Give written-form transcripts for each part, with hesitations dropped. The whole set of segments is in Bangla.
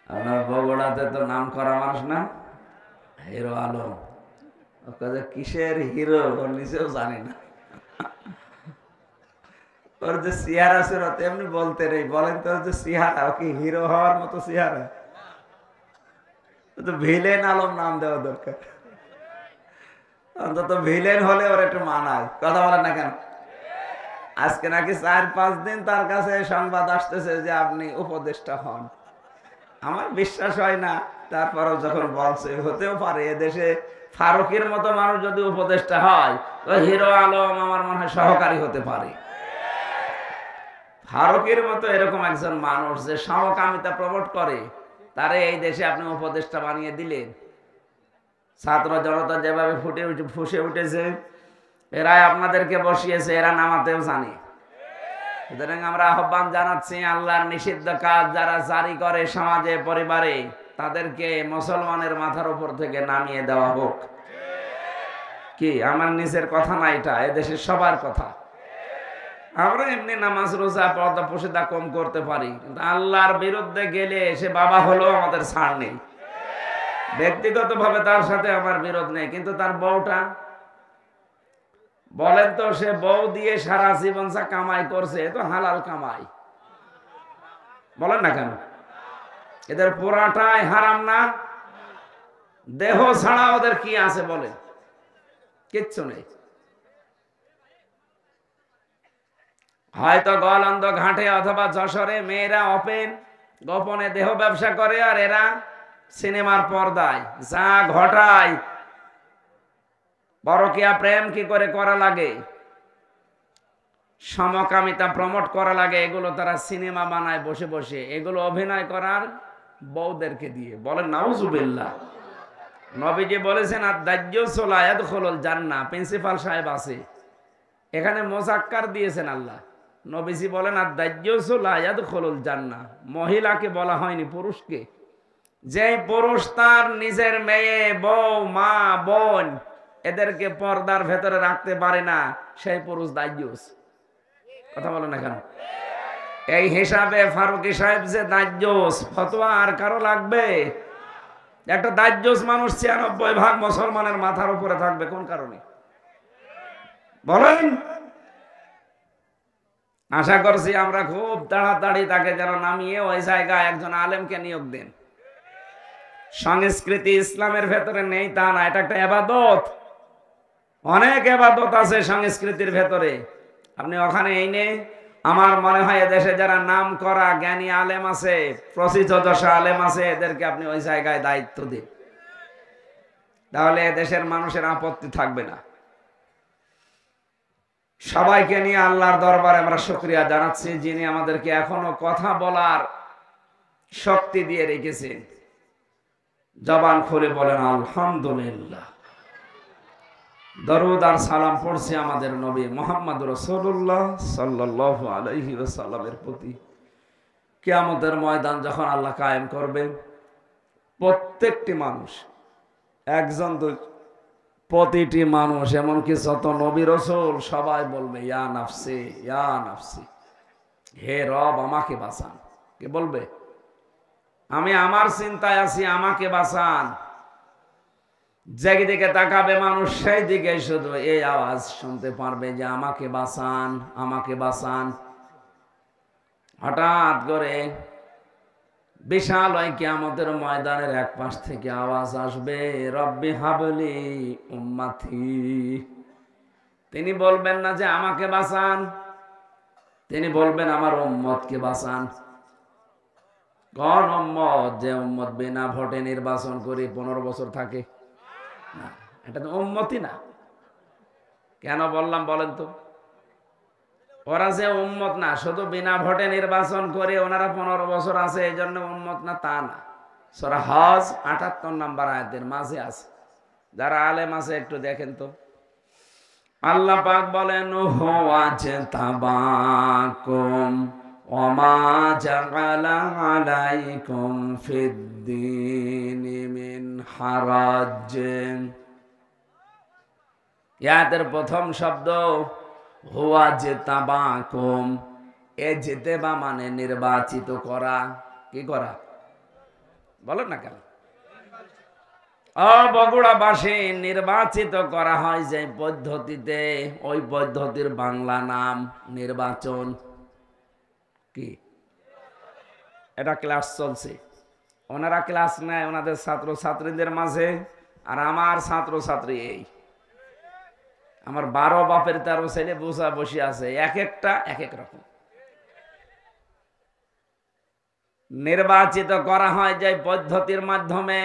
আপনার বগুড়াতে তো নাম করা মানুষ না, হিরো আলম। কিসের হিরো ওর নিজেও জানি না। ওর যে চেহারা ছিল তেমনি বলতে নেই, বলেন তো যে চেহারা ও কি হিরো হওয়ার মতো চেহারা? তো ভিলেন আলম নাম দেওয়া দরকার, অন্তত ভিলেন হলে ওর একটু মানায়। কথা বলেন না কেন? আজকে নাকি 4-5 দিন তার কাছে সংবাদ আসতেছে যে আপনি উপদেষ্টা হন। আমার বিশ্বাস হয় না, তারপরও যখন বলছে হতেও পারে। এদেশে ফারুকের মতো মানুষ যদি উপদেষ্টা হয়, তো হিরো আলম আমার মনে হয় সহকারী হতে পারে। ফারুকের মতো এরকম একজন মানুষ যে সমকামিতা প্রমোট করে, তারে এই দেশে আপনি উপদেষ্টা বানিয়ে দিলেন। ছাত্র জনতা যেভাবে ফুসে উঠেছে, এরাই আপনাদেরকে বসিয়েছে, এরা নামাতেও জানে। সুতরাং আমরা আহ্বান জানাচ্ছি, আল্লাহর নিষিদ্ধ কাজ যারা জারি করে সমাজে পরিবারে, তাদেরকে মুসলমানের মাথার উপর থেকে নামিয়ে দেওয়া হোক। কি আমার নিজের কথা না, এটা এদেশের সবার কথা। আমরা এমনি নামাজ রোজা পর্দা পর্দা কম করতে পারি, কিন্তু আল্লাহর বিরুদ্ধে গেলে সে বাবা হলেও আমাদের ছাড় নেই। ব্যক্তিগত ভাবে তার সাথে আমার বিরোধ নেই, কিন্তু তার বউটা, বলেন তো, সে বউ দিয়ে সারা জীবন যা কামাই করছে, এ তো হালাল কামাই। বলেন না কেন? এদের পুরাটাই হারাম না? দেহ ছাড়া ওদের কি আছে বলে? কিচ্ছু নেই। হয়তো গোয়ালন্দ ঘাটে অথবা যশোরে মেয়েরা ওপেন গোপনে দেহ ব্যবসা করে, আর এরা সিনেমার পর্দায় যা ঘটায়, পরকীয়া প্রেম কি করে করা লাগে, সমকামিতা প্রমোট করা লাগে, এগুলো তারা সিনেমা বানায় বসে বসে, এগুলো অভিনয় করার বউদেরকে দিয়ে। বলেন নাউজুবিল্লাহ। নবীজি বলেছেন আদ-দাজ্জালু লা ইয়াদখুলুল জান্নাহ। প্রিন্সিপাল সাহেব আছে এখানে, মোজাক্কার দিয়েছেন আল্লাহ। নবীজি বলেন আদ-দাজ্জালু লা ইয়াদখুলুল জান্নাহ। মহিলাকে বলা হয়নি, পুরুষকে। যে পুরুষ তার নিজের মেয়ে, বউ, মা, বোন এদেরকে পর্দার ভেতরে রাখতে পারে না, সেই পুরুষ দাজ্জাল। কথা বলে না কেন? এই হিসাবে ফারুকী সাহেব যে দাজ্জাল, ফতোয়া আর কারো লাগবে? একটা দাজ্জাল মানুষ 96 ভাগ মুসলমানের মাথার উপরে থাকবে কোন কারণে বলেন? আশা করছি আমরা খুব তাড়াতাড়ি তাকে যেন নামিয়ে ওই জায়গায় একজন আলেমকে নিয়োগ দেন। সংস্কৃতি ইসলামের ভেতরে নেই তা না, এটা একটা ইবাদত। অনেক ইবাদত আছে সংস্কৃতির ভেতরে, আপনি ওখানে এনে, আমার মনে হয় এদেশে যারা নাম করা জ্ঞানী আলেম আছে, প্রসিদ্ধ আলেম আছে, এদেরকে আপনি ওই জায়গায় দায়িত্ব দিন, তাহলে দেশের মানুষের আপত্তি থাকবে না। সবাইকে নিয়ে আল্লাহর দরবারে আমরা শুকরিয়া জানাচ্ছি, যিনি আমাদেরকে এখনো কথা বলার শক্তি দিয়ে রেখেছেন। জবান খুলে বলেন আলহামদুলিল্লাহ। দরুদ আর সালাম পড়ছি আমাদের নবী মুহাম্মদ রাসূলুল্লাহ সাল্লাল্লাহু আলাইহি ওয়াসাল্লামের প্রতি। কিয়ামতের ময়দান যখন আল্লাহ কায়েম করবে, প্রত্যেকটি মানুষ, একজন প্রতিটি মানুষ, এমনকি যত নবী রাসূল সবাই বলবে ইয়া নাফসি ইয়া নাফসি, হে রব আমাকে বাঁচান। কে বলবে? আমি আমার চিন্তায় আছি, আমাকে বাঁচান। যেদিকে তাকাবে মানুষ সেই দিকে শুধু এই আওয়াজ শুনতে পারবে যে আমাকে বাঁচান, আমাকে বাঁচান। হঠাৎ করে বিশাল ওই কিয়ামতের ময়দানের এক পাশ থেকে আওয়াজ আসবে, রব্বি হাবলি উম্মতি। তিনি বলবেন না যে আমাকে বাঁচান, তিনি বলবেন আমার উম্মতকে বাঁচান। কোন উম্মত? যে উম্মত বিনা ভোটে নির্বাচন করে 15 বছর থাকে না, এটা তো উম্মতই না। কেন বললাম বলেন তো? ওরা যে উম্মত না, শুধু বিনা ভোটে নির্বাচন করে ওনারা 15 বছর আছে এই জন্য উম্মত না, তা না। সূরা হজ 78 নম্বর আয়াতের মাঝে আছে। যারা আলেম আছে একটু দেখেন তো। আল্লাহ পাক বলেন হুয়া তাবাকুম ওয়া মা জাআলা আলাইকুম ফিদ্দীনি মিন হারাজ। ইয়াদের প্রথম শব্দ হুয়া তাবাকুম। এ যেতেবা মানে নির্বাচিত করা। কি করা? বলেন না কেন? বগুড়াবাসী নির্বাচিত করা হয় যে পদ্ধতিতে, ওই পদ্ধতির বাংলা নাম নির্বাচন। কি এটা ক্লাস চলছে, ওনারা ক্লাস নেয় ওনাদের ছাত্র ছাত্রীদের মাঝে, আর আমার ছাত্র ছাত্রী এই আমার 12 বাপের 13 ছেলে বসা বসে আছে, এক একটা এক এক রকম। নির্বাচিত করা হয় যে পদ্ধতির মাধ্যমে,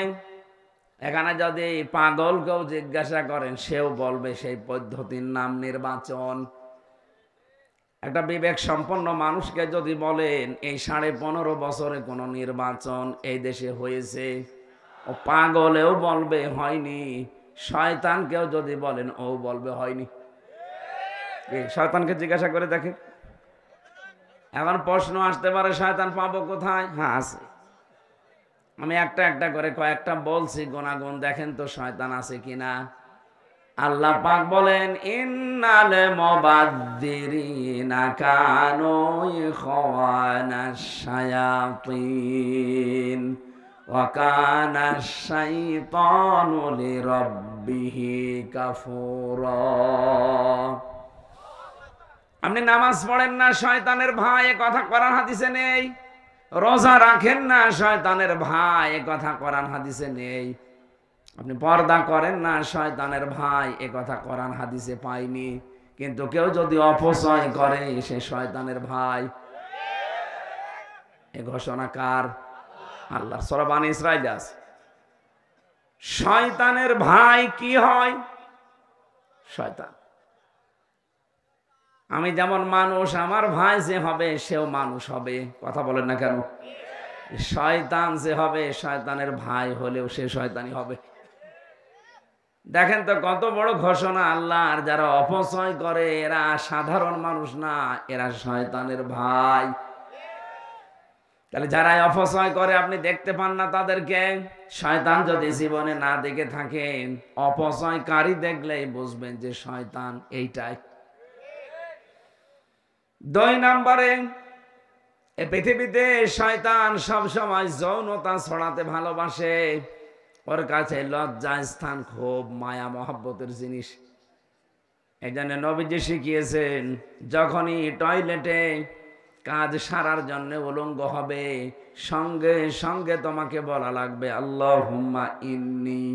এখানে যদি পাগলকেও জিজ্ঞাসা করেন সেও বলবে সেই পদ্ধতির নাম নির্বাচন। একটা বিবেক সম্পন্ন মানুষকে যদি বলেন এই 15.5 বছরে কোনো নির্বাচন এই দেশে হয়েছে, ও পাগলেও বলবে হয়নি। শয়তানকেও যদি বলেন ও বলবে হয়নি। শয়তানকে জিজ্ঞাসা করে দেখেন। এখন প্রশ্ন আসতে পারে শয়তান পাবো কোথায়? হ্যাঁ আছে, আমি একটা একটা করে কয়েকটা বলছি, গুনাগুন দেখেন তো শয়তান আছে কিনা। আল্লাহ পাক বলেন ইন্নাল মুবাযযিরিনা কানু ইখওয়ানাশ শায়াতিন ওয়া কানাশ শাইতানু লিরাব্বিহি কাফুরা। আপনি নামাজ পড়েন না, শয়তানের ভাই, এ কথা কোরআন হাদিসে নেই। রোজা রাখেন না, শয়তানের ভাই, এ কথা কোরআন হাদিসে নেই। আপনি পর্দা করেন না, শয়তানের ভাই, এ কথা কোরআন হাদিসে পাইনি। কিন্তু কেউ যদি অপচয় করে সে শয়তানের ভাই। এ ঘোষণা কার? আল্লাহর। সূরা বনী ইসরাঈলে আছে। শয়তানের ভাই কি হয়? শয়তান। আমি যেমন মানুষ, আমার ভাই যে হবে সেও মানুষ হবে। কথা বলেন না কেন? শয়তান যে হবে, শয়তানের ভাই হলেও সে শয়তানি হবে। দেখেন তো কত বড় ঘোষণা আল্লাহর। যারা অপচয় করে এরা সাধারণ মানুষ না, এরা শয়তানের ভাই। তাহলে যারা অপচয় করে আপনি দেখতে পান না তাদেরকে। শয়তান যদি জীবনে না দেখে থাকেন, অপচয়কারী দেখলেই বুঝবেন যে শয়তান এইটাই। 2 নম্বরে, এই পৃথিবীতে শয়তান সবসময় যৌনতা ছড়াতে ভালোবাসে। ওর কাছে লজ্জা স্থান খুব মায়া মহব্বতের জিনিস। এই জন্য নবীজি শিখিয়েছেন, যখনই টয়লেটে কাজ সারার জন্য উলঙ্গ হবে, সঙ্গে সঙ্গে তোমাকে বলা লাগবে আল্লাহুম্মা ইন্নী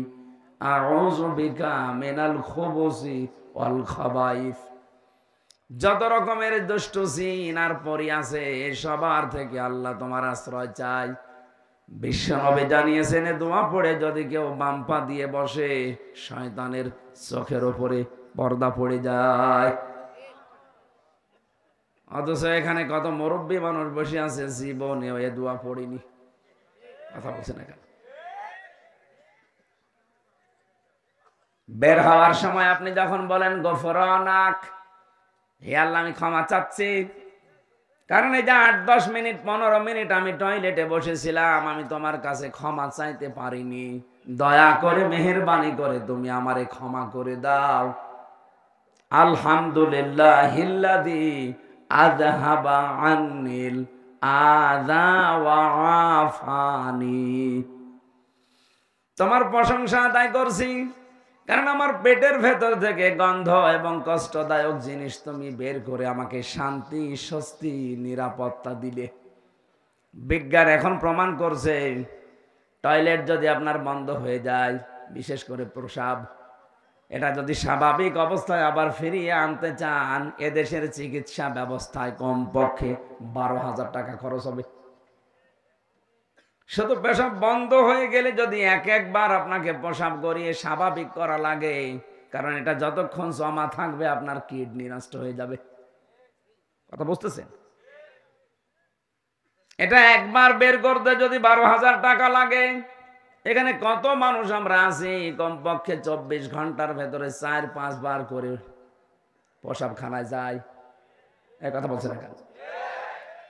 আউযু বিকা মিনাল খুবুসি ওয়াল খাবাইস। যত রকমের দুষ্ট জিন আর পরী আছে, সবার থেকে আল্লাহ তোমার আশ্রয় চাই। বিশ্বনবী জানিয়েছেন, দোয়া পড়ে যদি কেউ বাম পা দিয়ে বসে, শয়তানের চোখের উপরে পর্দা পড়ে যায়। অথচ এখানে কত মুরব্বী মানুষ বসে আছে, জীবনেও এ দোয়া পড়িনি। কথা বলছে না কেন? বের হওয়ার সময় আপনি যখন বলেন গফরানাক, হে আল্লাহ আমি ক্ষমা চাচ্ছি, কারণ এই যে 8-10 মিনিট 15 মিনিট আমি টয়লেটে বসেছিলাম, আমি তোমার কাছে ক্ষমা চাইতে পারিনি, দয়া করে মেহেরবানি করে তুমি আমারে ক্ষমা করে দাও। আলহামদুলিল্লাহিল্লাযী আযহাবা আন্নিল আযা ওয়া আফানি। তোমার প্রশংসা আদায় করছি, কারণ আমার পেটের ভেতর থেকে গন্ধ এবং কষ্টদায়ক জিনিস তুমি বের করে আমাকে শান্তি, স্বস্তি, নিরাপত্তা দিলে। বিজ্ঞান এখন প্রমাণ করছে, টয়লেট যদি আপনার বন্ধ হয়ে যায়, বিশেষ করে প্রস্রাব, এটা যদি স্বাভাবিক অবস্থায় আবার ফিরিয়ে আনতে চান, এদেশের চিকিৎসা ব্যবস্থায় কমপক্ষে 12,000 টাকা খরচ হবে। শুধু পেশাব বন্ধ হয়ে গেলে যদি একবার আপনাকে পেশাব করিয়ে স্বাভাবিক করা লাগে, কারণ এটা যতক্ষণ জমা থাকবে আপনার কিডনি নষ্ট হয়ে যাবে। কথা বুঝতেছেন? এটা একবার বের করতে যদি 12,000 টাকা লাগে, এখানে কত মানুষ আমরা আছি কমপক্ষে 24 ঘন্টার ভেতরে 4-5 বার করে পেশাবখানায় যায়। এই কথা বলছেন না?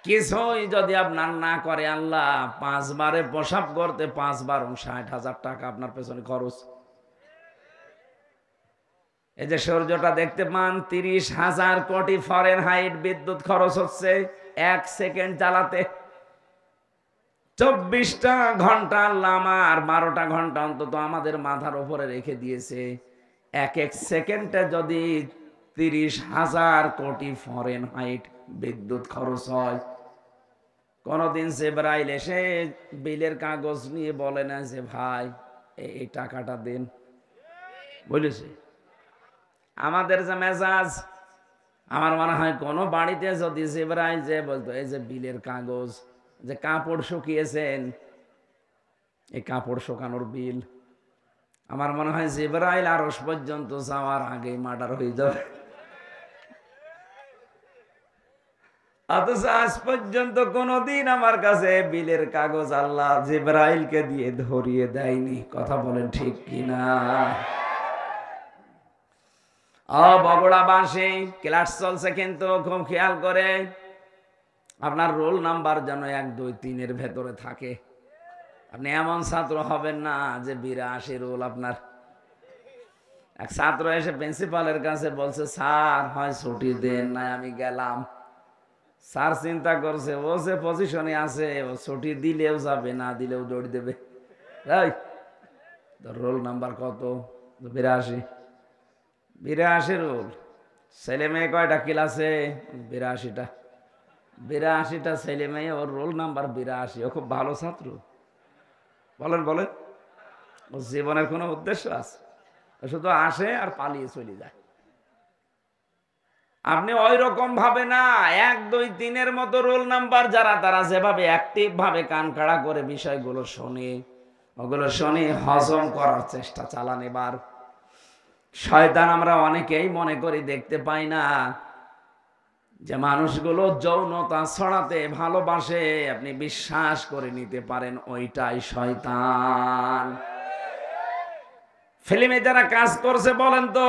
কিছুই যদি আপনার না করে আল্লাহ, 5 বারে পেশাব করতে 5 বার 60,000 টাকা আপনার পেছনে খরচ। এই যে সূর্যটা দেখতে পান, 30,000 কোটি ফারেনহাইট বিদ্যুৎ খরচ হচ্ছে 1 সেকেন্ড জ্বালাতে। 24টা ঘন্টা আল্লাহ আমার 12টা ঘন্টা অন্তত আমাদের মাথার উপরে রেখে দিয়েছে। এক এক সেকেন্ডে যদি 30,000 কোটি ফরেনহাইট বিদ্যুৎ খরচ হয়, কোনদিন জিবরাইল এসে বিলের কাগজ নিয়ে বলে না যে ভাই এই টাকাটা দেন, বলেছে? আমাদের যে মেজাজ, আমার মনে হয় কোনো বাড়িতে যদি জিবরাইল যে বলতো এই যে বিলের কাগজ, যে কাপড় শুকিয়েছেন, এই কাপড় শুকানোর বিল, আমার মনে হয় জিবরাইল আরশ পর্যন্ত যাওয়ার আগেই মার্ডার হয়ে যাবে। অথচ আজ পর্যন্ত কোনদিন আমার কাছে বিলের কাগজ আল্লাহ জিবরাইলকে দিয়ে ধরিয়ে দেয়নি। কথা বলেন ঠিক কিনা? বগুড়াবাসী, ক্লাস চলছে কিন্তু খুব খেয়াল করে আপনার রোল নাম্বার যেন 1, 2, 3 ভেতরে থাকে। আপনি এমন ছাত্র হবেন না যে 82 রোল আপনার। এক ছাত্র এসে প্রিন্সিপালের কাছে বলছে, স্যার হয় ছুটি দেন, না আমি গেলাম। স্যার চিন্তা করছে ও যে পজিশনে আছে, ও ছুটি দিলেও যাবে, না দিলেও দৌড় দেবে। রোল নাম্বার কত? 82। 82 রোল। ছেলে মেয়ে কয়টা ক্লাসে? 82টা। 82টা ছেলে মেয়ে, ওর রোল নাম্বার 82। ও খুব ভালো ছাত্র। বলেন বলেন, ওর জীবনের কোনো উদ্দেশ্য আছে? শুধু আসে আর পালিয়ে চলে যায়। আপনি ওই রকম ভাবে না, 1, 2, 3 মতো রোল নাম্বার যারা, তারা যেভাবে অ্যাক্টিভ ভাবে কান খাড়া করে বিষয়গুলো শোনে, ওগুলো শুনে হজম করার চেষ্টা চালান। এবার শয়তান আমরা অনেকেই মনে করি দেখতে পাই না যে মানুষগুলো যৌনতা ছড়াতে ভালোবাসে, আপনি বিশ্বাস করে নিতে পারেন ওইটাই শয়তান। ফিল্মে যারা কাজ করছে বলেন তো,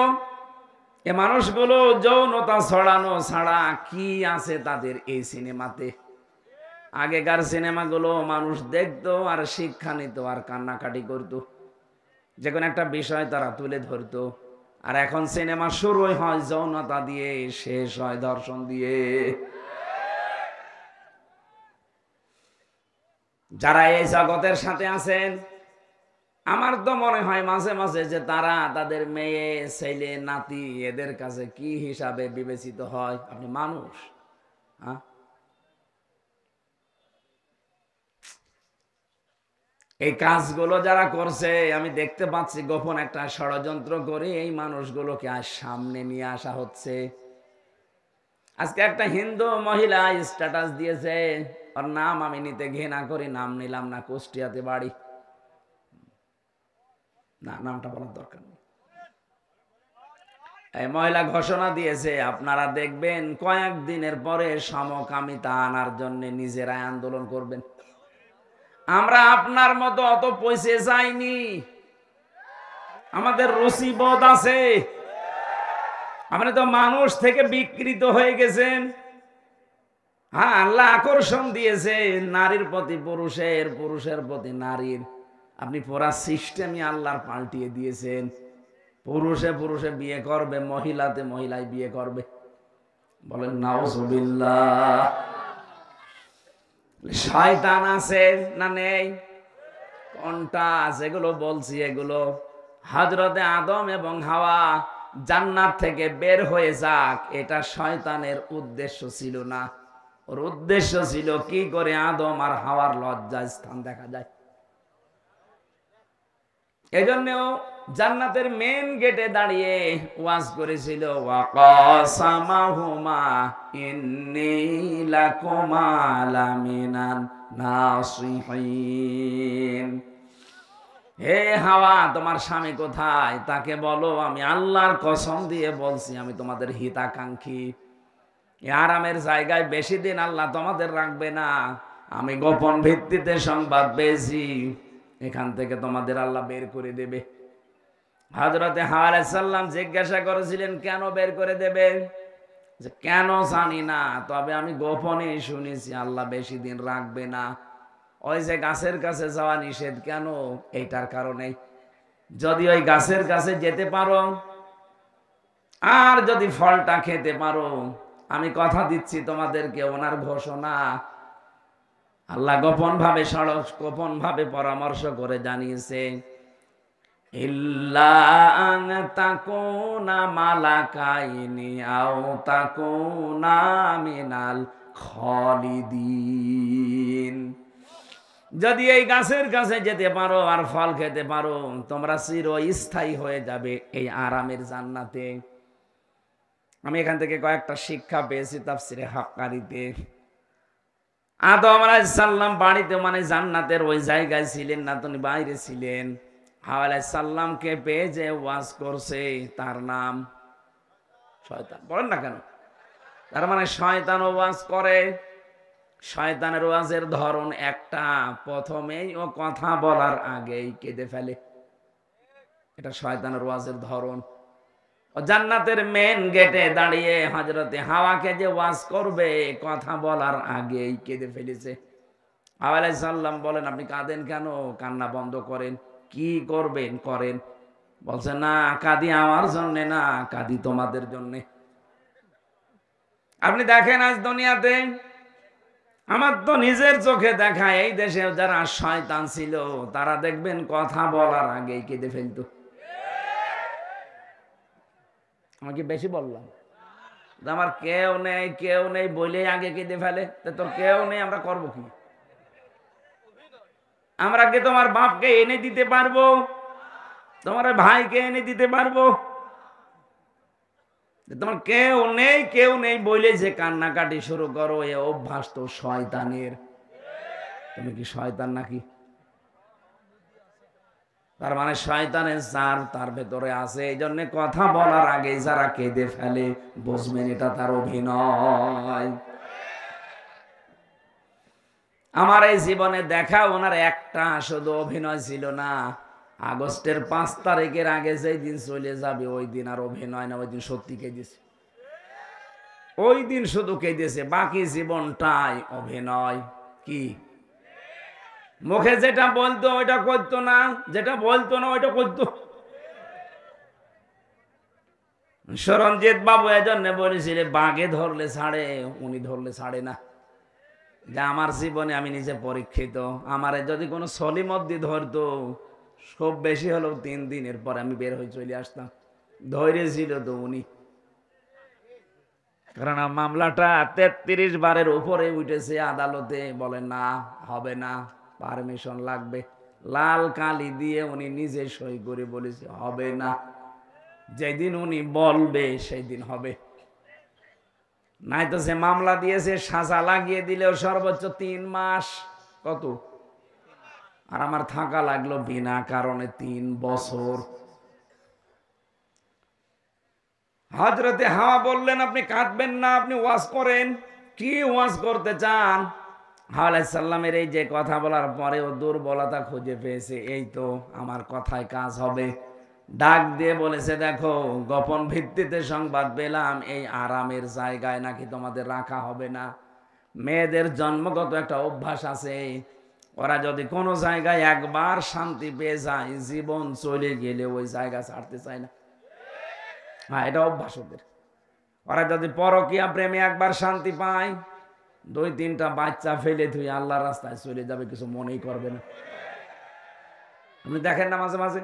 এ মানুষগুলো যৌনতা ছড়ানো ছাড়া কি আছে তাদের এই সিনেমাতে? আগেকার সিনেমাগুলো মানুষ দেখতো আর শিক্ষা নিত আর কান্নাকাটি করতো, যে কোনো একটা বিষয় তারা তুলে ধরতো। আর এখন সিনেমা শুরুই হয় যৌনতা দিয়ে, শেষ হয় ধর্ষণ দিয়ে। যারা এই জগতের সাথে আছেন, আমার তো মনে হয় মাঝে মাঝে যে তারা তাদের মেয়ে, ছেলে, নাতি এদের কাছে কি হিসাবে বিবেচিত হয়? আপনি মানুষ, হ্যাঁ? এই কাজগুলো যারা করছে, আমি দেখতে পাচ্ছি গোপন একটা ষড়যন্ত্র করে এই মানুষগুলোকে আজ সামনে নিয়ে আসা হচ্ছে। আজকে একটা হিন্দু মহিলা স্ট্যাটাস দিয়েছে, ওর নাম আমি নিতে ঘৃণা করি, নাম নিলাম না, কুষ্টিয়াতে বাড়ি। না, নামটা বলার দরকার নেই। এই মহিলা ঘোষণা দিয়েছে, আপনারা দেখবেন কয়েকদিনের পরে সমকামিতা আনার জন্য নিজেরাই আন্দোলন করবেন। আমরা আপনার মতো অত পয়সা যাইনি, আমাদের রুচিবোধ আছে। আপনি তো মানুষ থেকে বিকৃত হয়ে গেছেন। হ্যাঁ, আল্লাহ আকর্ষণ দিয়েছে নারীর প্রতি পুরুষের, পুরুষের প্রতি নারীর। আপনি পুরা সিস্টেমই আল্লাহর পাল্টিয়ে দিয়েছেন। পুরুষে পুরুষে বিয়ে করবে, মহিলাতে মহিলায় বিয়ে করবে। বলেন নাউজুবিল্লাহ। শয়তান আছে না নেই? কোনটা? যেগুলো বলছি এগুলো হযরতে আদম এবং হাওয়া জান্নাত থেকে বের হয়ে যাক, এটা শয়তানের উদ্দেশ্য ছিল না। ওর উদ্দেশ্য ছিল কি করে আদম আর হাওয়ার লজ্জা স্থান দেখা যায়। এজন্যও জান্নাতের মেন গেটে দাঁড়িয়ে ওয়াজ করেছিল, ওয়াকাসামাহুমা ইন্নী লাকুমা লামিনান নাসিহিন। হে হাওয়া, তোমার স্বামী কোথায়? তাকে বলো আমি আল্লাহর কসম দিয়ে বলছি আমি তোমাদের হিতাকাঙ্ক্ষী। আরামের জায়গায় বেশি দিন আল্লাহ তোমাদের রাখবে না। আমি গোপন ভিত্তিতে সংবাদ পেয়েছি, এখান থেকে তোমাদের আল্লাহ বের করে দেবে। হযরতে হাওয়া আলাইহিস সালাম জিজ্ঞাসা করেছিলেন কেন বের করে দেবে? যে কেন জানি না, তবে আমি গোপনে শুনেছি আল্লাহ বেশি দিন রাখবে না। ওই যে গাছের কাছে যাওয়া নিষেধ কেন? এইটার কারণে। যদি ওই গাছের কাছে যেতে পারো আর যদি ফলটা খেতে পারো, আমি কথা দিচ্ছি তোমাদেরকে, ওনার ঘোষণা, আল্লাহ গোপন ভাবে পরামর্শ করে জানিয়েছে, ইল্লা আন তাকুনা মালাকাইনি আও তাকুনা মিনাল খালিদিন। যদি এই গাছের কাছে যেতে পারো আর ফল খেতে পারো, তোমরা চিরস্থায়ী হয়ে যাবে এই আরামের জান্নাতে। আমি এখান থেকে কয়েকটা শিক্ষা পেয়েছি তাফসিরে হাক্কারিতে। আদম আলাইহিস সালাম বাড়িতে মানে জান্নাতের ওই জায়গায় ছিলেন না, তিনি বাইরে ছিলেন। হাওয়া আলাইহিস সালামকে পেয়ে যে ওয়াজ করছে তার নাম শয়তান। বলেন না কেন? তার মানে শয়তান ওয়াজ করে। শয়তানের ওয়াজের ধরন একটা, প্রথমেই ও কথা বলার আগেই কেঁদে ফেলে। এটা শয়তানের ওয়াজের ধরন। ও জান্নাতের মেন গেটে দাঁড়িয়ে হযরতে হাওয়াকে যে ওয়াজ করবে কথা বলার আগেই কেঁদে ফেলেছে। হাওয়া আলাইহিস সালাম বলেন, আপনি কাঁদেন কেন? কান্না বন্ধ করেন। কি করবেন করেন। বলছে, না কাঁদি আমার জন্য না, কাঁদি তোমাদের জন্য। আপনি দেখেন আজ দুনিয়াতে, আমার তো নিজের চোখে দেখা, এই দেশে যারা শয়তান ছিল তারা দেখবেন কথা বলার আগেই কেঁদে ফেলতো। আমাকে বেশি বললাম? আমার কেউ নেই বলে আগে কেঁদে ফেলে। তোর কেউ নেই, আমরা করবো কি? আমরা কি তোমার বাপকে এনে দিতে পারবো? তোমার ভাইকে এনে দিতে পারবো? তোমার কেউ নেই বলে যে কান্নাকাটি শুরু করো, এ অভ্যাস তো শয়তানের। তুমি কি শয়তান নাকি? তার মানে শয়তানের জার তার ভেতরে আছে। এই জন্য কথা বলার আগে যারা কেঁদে ফেলে, বুঝবেন এটা তার অভিনয়। আমার এই জীবনে দেখা ওনার একটা শুধু অভিনয় ছিল না। আগস্টের 5 তারিখের আগে যেই দিন চলে যাবে ওই দিন আর অভিনয় না, ওই দিন সত্যি কেঁদেছে। ওই দিন শুধু কেঁদেছে, বাকি জীবনটাই অভিনয়। কি মুখে যেটা বলতো ওইটা করতো না, যেটা বলতো না ওইটা করতো। সরঞ্জিত বাবু এজন্য বলেছিলেন, বাঘে ধরলে ছাড়ে, উনি ধরলে ছাড়ে না। যে আমার জীবনে আমি নিজে পরীক্ষিত। আমারে যদি কোনো সলিমদ্দি ধরতো, খুব বেশি হলেও 3 দিনের পর আমি বের হয়ে চলে আসতাম। ধৈর্যশীল তো উনি, কারণ মামলাটা 33 বারের উপরে উঠেছে আদালতে। বলে না, হবে না, পারমিশন লাগবে। লাল কালি দিয়ে উনি নিজে সই করে বলেছে হবে না। যেদিন উনি বলবে সেই দিন হবে। নাই তো সে মামলা দিয়েছে, সাজা লাগিয়ে দিলেও সর্বোচ্চ 3 মাস। কত? আর আমার থাকা লাগলো বিনা কারণে 3 বছর। হযরতে হাওয়া বললেন, আপনি কাঁদবেন না, আপনি ওয়াজ করেন। কি ওয়াজ করতে চান? হাওয়া আলাইহিস সালামের এই যে কথা বলার পরেও দুর্বলতা খুঁজে পেয়েছে, এই তো আমার কথায় কাজ হবে। ডাক দিয়ে বলেছে, দেখো গোপন ভিত্তিতে সংবাদ পেলাম এই আরামের জায়গায় নাকি তোমাদের রাখা হবে না। মেয়েদের জন্মগত একটা অভ্যাস আছে, ওরা যদি কোনো জায়গায় একবার শান্তি পেয়ে যায়, জীবন চলে গেলে ওই জায়গা ছাড়তে চায় না। হ্যাঁ, এটা অভ্যাস ওদের। ওরা যদি পরকীয়া প্রেমে একবার শান্তি পায়, 2-3টা বাচ্চা ফেলে তুই আল্লাহর রাস্তায় চলে যাবে, কিছু মনেই করবে না। আপনি দেখেন না মাঝে মাঝে,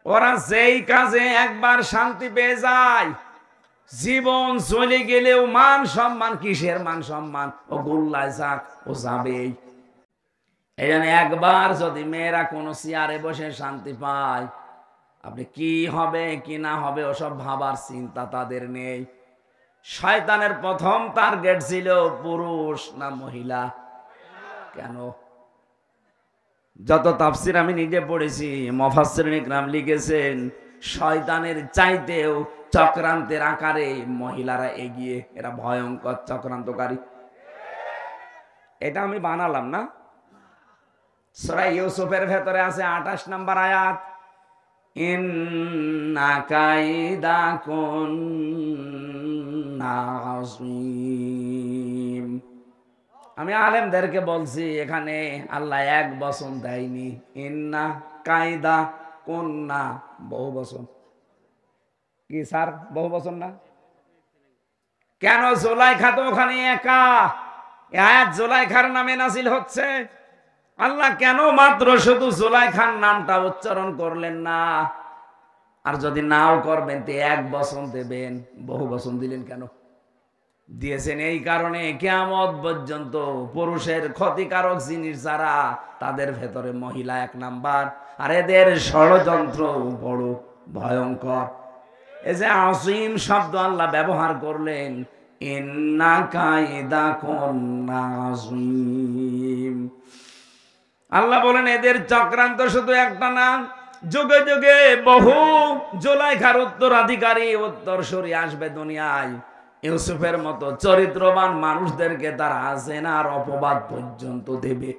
ওরা যেই কাজে একবার শান্তি পেয়ে যায়, জীবন চলে গেলেও মান সম্মান, কিসের মান সম্মান, ও গোল্লায় যাক, ও যাবেই। এই জন্য একবার যদি মেয়েরা কোনো চেয়ারে বসে শান্তি পায়, আপনি কি হবে কি না হবে ওসব ভাবার চিন্তা তাদের নেই। শয়তানের প্রথম টার্গেট ছিল পুরুষ না মহিলা। কেন? যত তাফসির আমি নিজে পড়েছি, মুফাসসিরিন ইকরাম লিখেছেন, শয়তানের চাইতেও চক্রান্তের আকারে মহিলারা এগিয়ে, এরা ভয়ঙ্কর চক্রান্তকারী। এটা আমি বানালাম না, সূরা ইউসুফের ভেতরে আছে 28 নম্বর আয়াত, ইন্না কাইদাকুন্না আযীম। আমি আলেমদেরকে বলছি, এখানে আল্লাহ এক বচন দেয়নি, ইন্না কায়দা কুন্না বহু বচন। কি স্যার, বহু বচন না? কেন? জুলাইখা তো ওখানে একা, এই আয়াত জুলাইখার নামে নাজিল হচ্ছে। আল্লাহ কেন মাত্র শুধু জুলাইখার নামটা উচ্চারণ করলেন না? আর যদি নাও করবেন তো এক বচন দেবেন, বহু বচন দিলেন কেন? দিয়েছেন এই কারণে কিয়ামত পর্যন্ত পুরুষের ক্ষতিকারক জিনিস যারা, তাদের ভেতরে মহিলা এক নাম্বার, আর এদের ষড়যন্ত্র বড় ভয়ঙ্কর। এই যে আসিম শব্দ আল্লাহ ব্যবহার করলেন, ইন্না কাইদাকুন্না আযীম। আল্লাহ বলেন এদের চক্রান্ত শুধু একটা না, যুগে যুগে বহু জুলাইখার উত্তরাধিকারী উত্তরসূরি আসবে দুনিয়ায়। ইউসুফের মতো চরিত্রবান মানুষদেরকে তারা জেনার অপবাদ পর্যন্ত দেবে।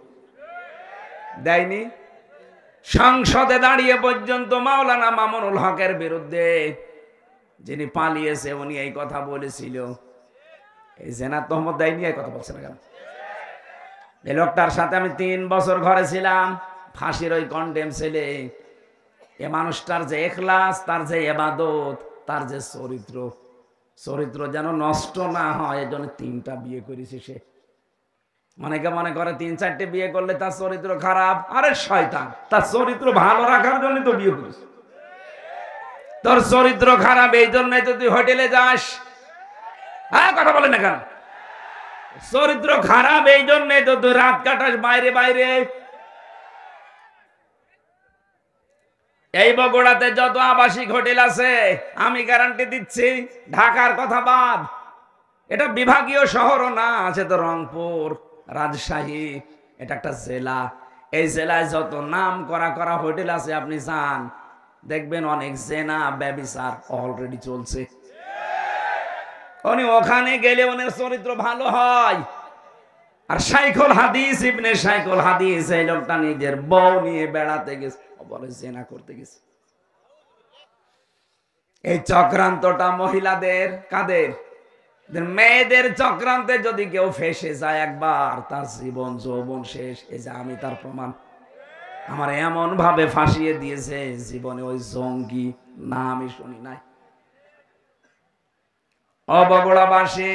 দেয়নি? সংসদে দাঁড়িয়ে পর্যন্ত মাওলানা মামুনুল হকের বিরুদ্ধে, যিনি পালিয়েছে, উনি এই কথা বলেছিল। এই জেনার তহমত দেয়নি, এই কথা বলছে না কেন? এই লোকটার সাথে আমি 3 বছর ঘরে ছিলাম, ফাঁসির ওই কন্ডেম ছেলে। এ মানুষটার যে এখলাস, তার যে ইবাদত, তার যে চরিত্র যেন নষ্ট না হয়, এজন্য 3টা বিয়ে করেছে সে। অনেকে মনে করে 3-4টে বিয়ে করলে তার চরিত্র খারাপ। আরে শয়তান, তার চরিত্র ভালো রাখার জন্য তো বিয়ে করেছে। তোর চরিত্র খারাপ এই জন্যই তো তুই হোটেলে যাস। হ্যাঁ, কথা বলে না কেন? চরিত্র খারাপ এই জন্যই তো তুই রাত কাটাস বাইরে বাইরে। এই বগুড়াতে যত আবাসিক হোটেল আছে, আমি গ্যারান্টি দিচ্ছি, ঢাকার কথা বাদ, এটা বিভাগীয় শহরও না, আছে তো রংপুর, রাজশাহী, এটা একটা জেলা। এই জেলায় যত নাম করা হোটেল আছে, আপনি যান দেখবেন অনেক জেনা ব্যভিচার অলরেডি চলছে। উনি ওখানে গেলে ওনার চরিত্র ভালো হয়। আর শাইখুল হাদিস ইবনে শাইখুল হাদিস, এই লোকটা নিজের বউ নিয়ে বেড়াতে গেছে, বলে জেনা করতে গেছে। এই চক্রান্তটা মহিলাদের, কাদের? মেয়েদের চক্রান্তে যদি কেউ ফেসে যায় একবার, তার জীবন যৌবন শেষ। এই যে আমি তার প্রমাণ। আমার এমন ভাবে ফাঁসিয়ে দিয়েছে, জীবনে ওই জঙ্গি না আমি শুনি নাই। বগুড়াবাসী,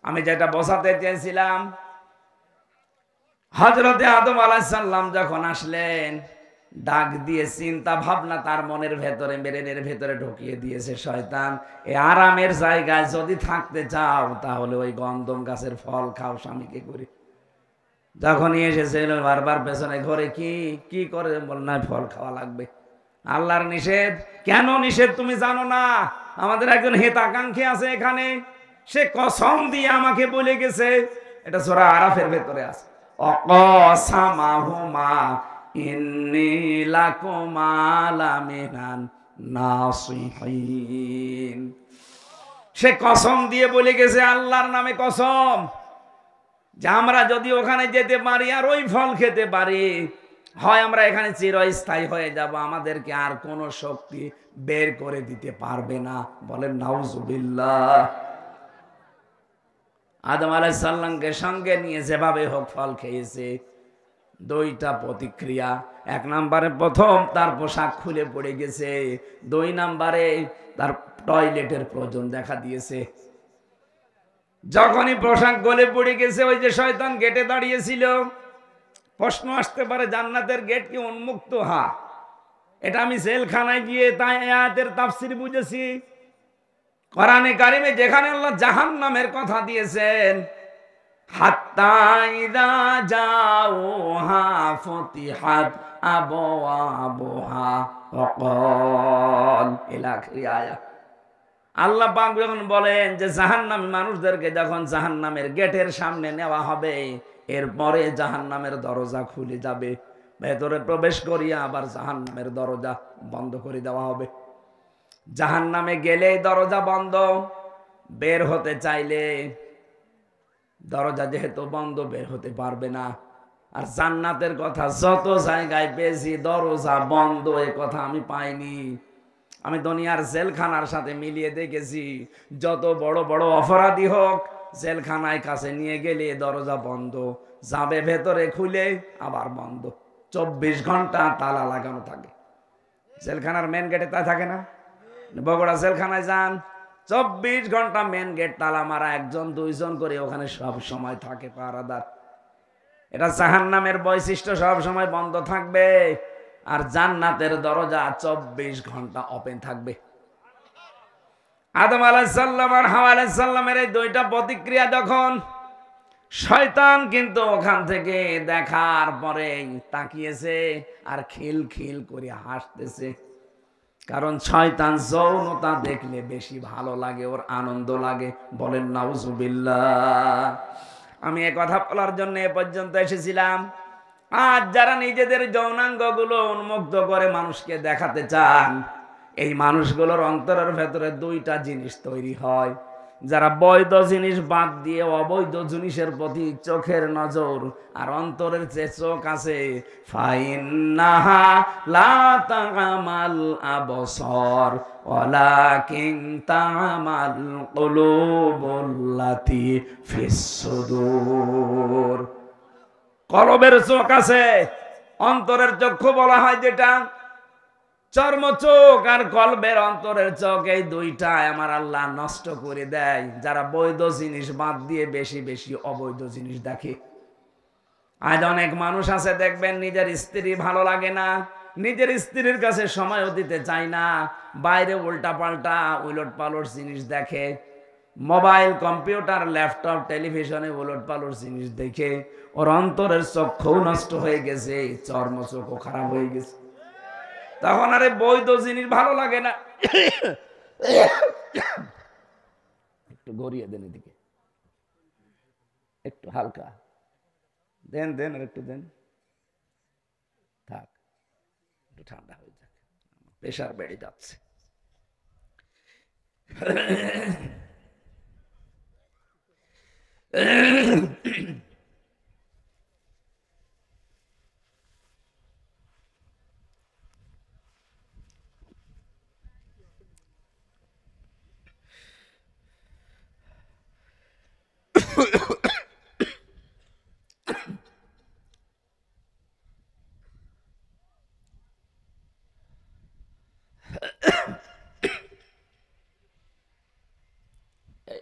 আমি যেটা বোঝাতে চেয়েছিলাম, হযরতে আদম আলাইহিস সালাম যখন আসলেন, ডাক দিয়ে চিন্তা ভাবনা তার মনের ভেতরে, ব্রেনের ভেতরে ঢুকিয়ে দিয়েছে শয়তান। এই আরামের জায়গায় যদি থাকতে চাও, তাহলে ওই গন্ধম গাছের ফল খাও স্বামীকে করে। যখনই এসেছিল বারবার পেছনে ঘরে কি করে বল, না ফল খাওয়া লাগবে। আল্লাহর নিষেধ। কেন নিষেধ তুমি জানো না? আমাদের একজন হিতাকাঙ্ক্ষী আছে এখানে, সে কসম দিয়ে আমাকে বলে গেছে, এটা সূরা আরাফের ভেতরে আছে, অকসামাহুমা ইন্নী লাকুমা লামিনান নাসিহিন। সে কসম দিয়ে বলে গেছে, আল্লাহর নামে কসম, যে আমরা যদি ওখানে যেতে পারি আর ওই ফল খেতে পারি, হয় আমরা এখানে চিরস্থায়ী হয়ে যাব, আমাদেরকে আর কোনো শক্তি বের করে দিতে পারবে না। বলেন নাউজুবিল্লাহ। আদম আলাইহিস সালামকে সঙ্গে নিয়ে যেভাবে হোক ফল খেয়েছে। 2টা প্রতিক্রিয়া। 1 নম্বরে প্রথম তার পোশাক খুলে পড়ে গেছে, 2 নম্বরে তার টয়লেটের প্রয়োজন দেখা দিয়েছে। যখনই পোশাক গলে পড়ে গেছে, ওই যে শয়তান গেটে দাঁড়িয়েছিল। প্রশ্ন আসতে পারে, জান্নাতের গেট কি উন্মুক্ত? হ্যাঁ, এটা আমি জেলখানায় গিয়ে তাই আয়াতের তাফসীর বুঝেছি। কোরআনে কারিমে যেখানে আল্লাহ জাহান্নামের কথা দিয়েছেন, হাত্তা ইযা জাউহা ফুতিহাত আবওয়াবুহা ওয়াকাল ইলা আখির আয়াত। আল্লাহ পাক যখন বলেন যে জাহান্নামী মানুষদেরকে যখন জাহান্নামের গেটের সামনে নেওয়া হবে, এরপরে জাহান্নামের দরজা খুলে যাবে, ভেতরে প্রবেশ করিয়া আবার জাহান্নামের দরজা বন্ধ করে দেওয়া হবে। জাহান্নামে গেলেই দরজা বন্ধ, বের হতে চাইলে দরজা যেহেতু বন্ধ, বের হতে পারবে না। আর জান্নাতের কথা যত জায়গায় পেয়েছি, দরজা বন্ধ এ কথা আমি পাইনি। আমি দুনিয়ার জেলখানার সাথে মিলিয়ে দেখেছি, যত বড় বড় অপরাধী হোক, জেলখানায় কাছে নিয়ে গেলে দরজা বন্ধ, যাবে ভেতরে খুলে আবার বন্ধ, 24 ঘন্টা তালা লাগানো থাকে। জেলখানার মেন গেটে তা থাকে না? বগুড়া জেলখানায় যান, 24 ঘন্টা মেন গেট তালা মারা, 1-2 জন করে ওখানে সব সময় থাকে পাহারাদার। এটা জাহান্নামের বৈশিষ্ট্য, সব সময় বন্ধ থাকবে। আর জান্নাতের দরজা 24 ঘন্টা ওপেন থাকবে। আদম আলাইহিস সালাম আর হাওয়া আলাইহিস সালামের এই দুইটা প্রতিক্রিয়া যখন, শয়তান কিন্তু ওখান থেকে দেখার পরে তাকিয়েছে আর খিল খিল করে হাসতেছে। কারণ শয়তান যৌনতা দেখলে বেশি ভালো লাগে, ওর আনন্দ লাগে। বলেন নাউজুবিল্লাহ। আমি এ কথা বলার জন্য এ পর্যন্ত এসেছিলাম। আজ যারা নিজেদের যৌনাঙ্গগুলো উন্মুক্ত করে মানুষকে দেখাতে চান, এই মানুষগুলোর অন্তরের ভেতরে দুইটা জিনিস তৈরি হয়। যারা বৈধ জিনিস বাদ দিয়ে অবৈধ জিনিসের প্রতি চোখের নজর আর অন্তরের যে চোখ আছে, ফাইন্নাহা লা তা'মাল আবসার ওয়ালাকিন তা'মাল কুলুবুল্লাতী ফিস সুদূর। কলবের চোখ আছে, অন্তরের চক্ষু বলা হয় যেটা, চর্ম চোখ আর কলবের অন্তরের চোখ, এই দুইটা আমার আল্লাহ নষ্ট করে দেয় যারা বৈধ জিনিস বাদ দিয়ে বেশি বেশি অবৈধ জিনিস দেখে। আজ অনেক মানুষ আছে দেখবেন, নিজের স্ত্রী ভালো লাগে না, নিজের স্ত্রীর কাছে সময়ও দিতে চায় না, বাইরে উল্টা পাল্টা উলট পালট জিনিস দেখে, মোবাইল কম্পিউটার ল্যাপটপ টেলিভিশনে উলট পালট জিনিস দেখে ওর অন্তরের চক্ষু নষ্ট হয়ে গেছে, চর্ম চোখও খারাপ হয়ে গেছে। তখন আরে বৈধ জিনিস ভালো লাগে না। একটু গড়িয়ে দেন এদিকে, একটু হালকা দেন দেন আর একটু দেন, থাক, একটু ঠান্ডা হয়ে যাক, প্রেশার বেড়ে যাচ্ছে।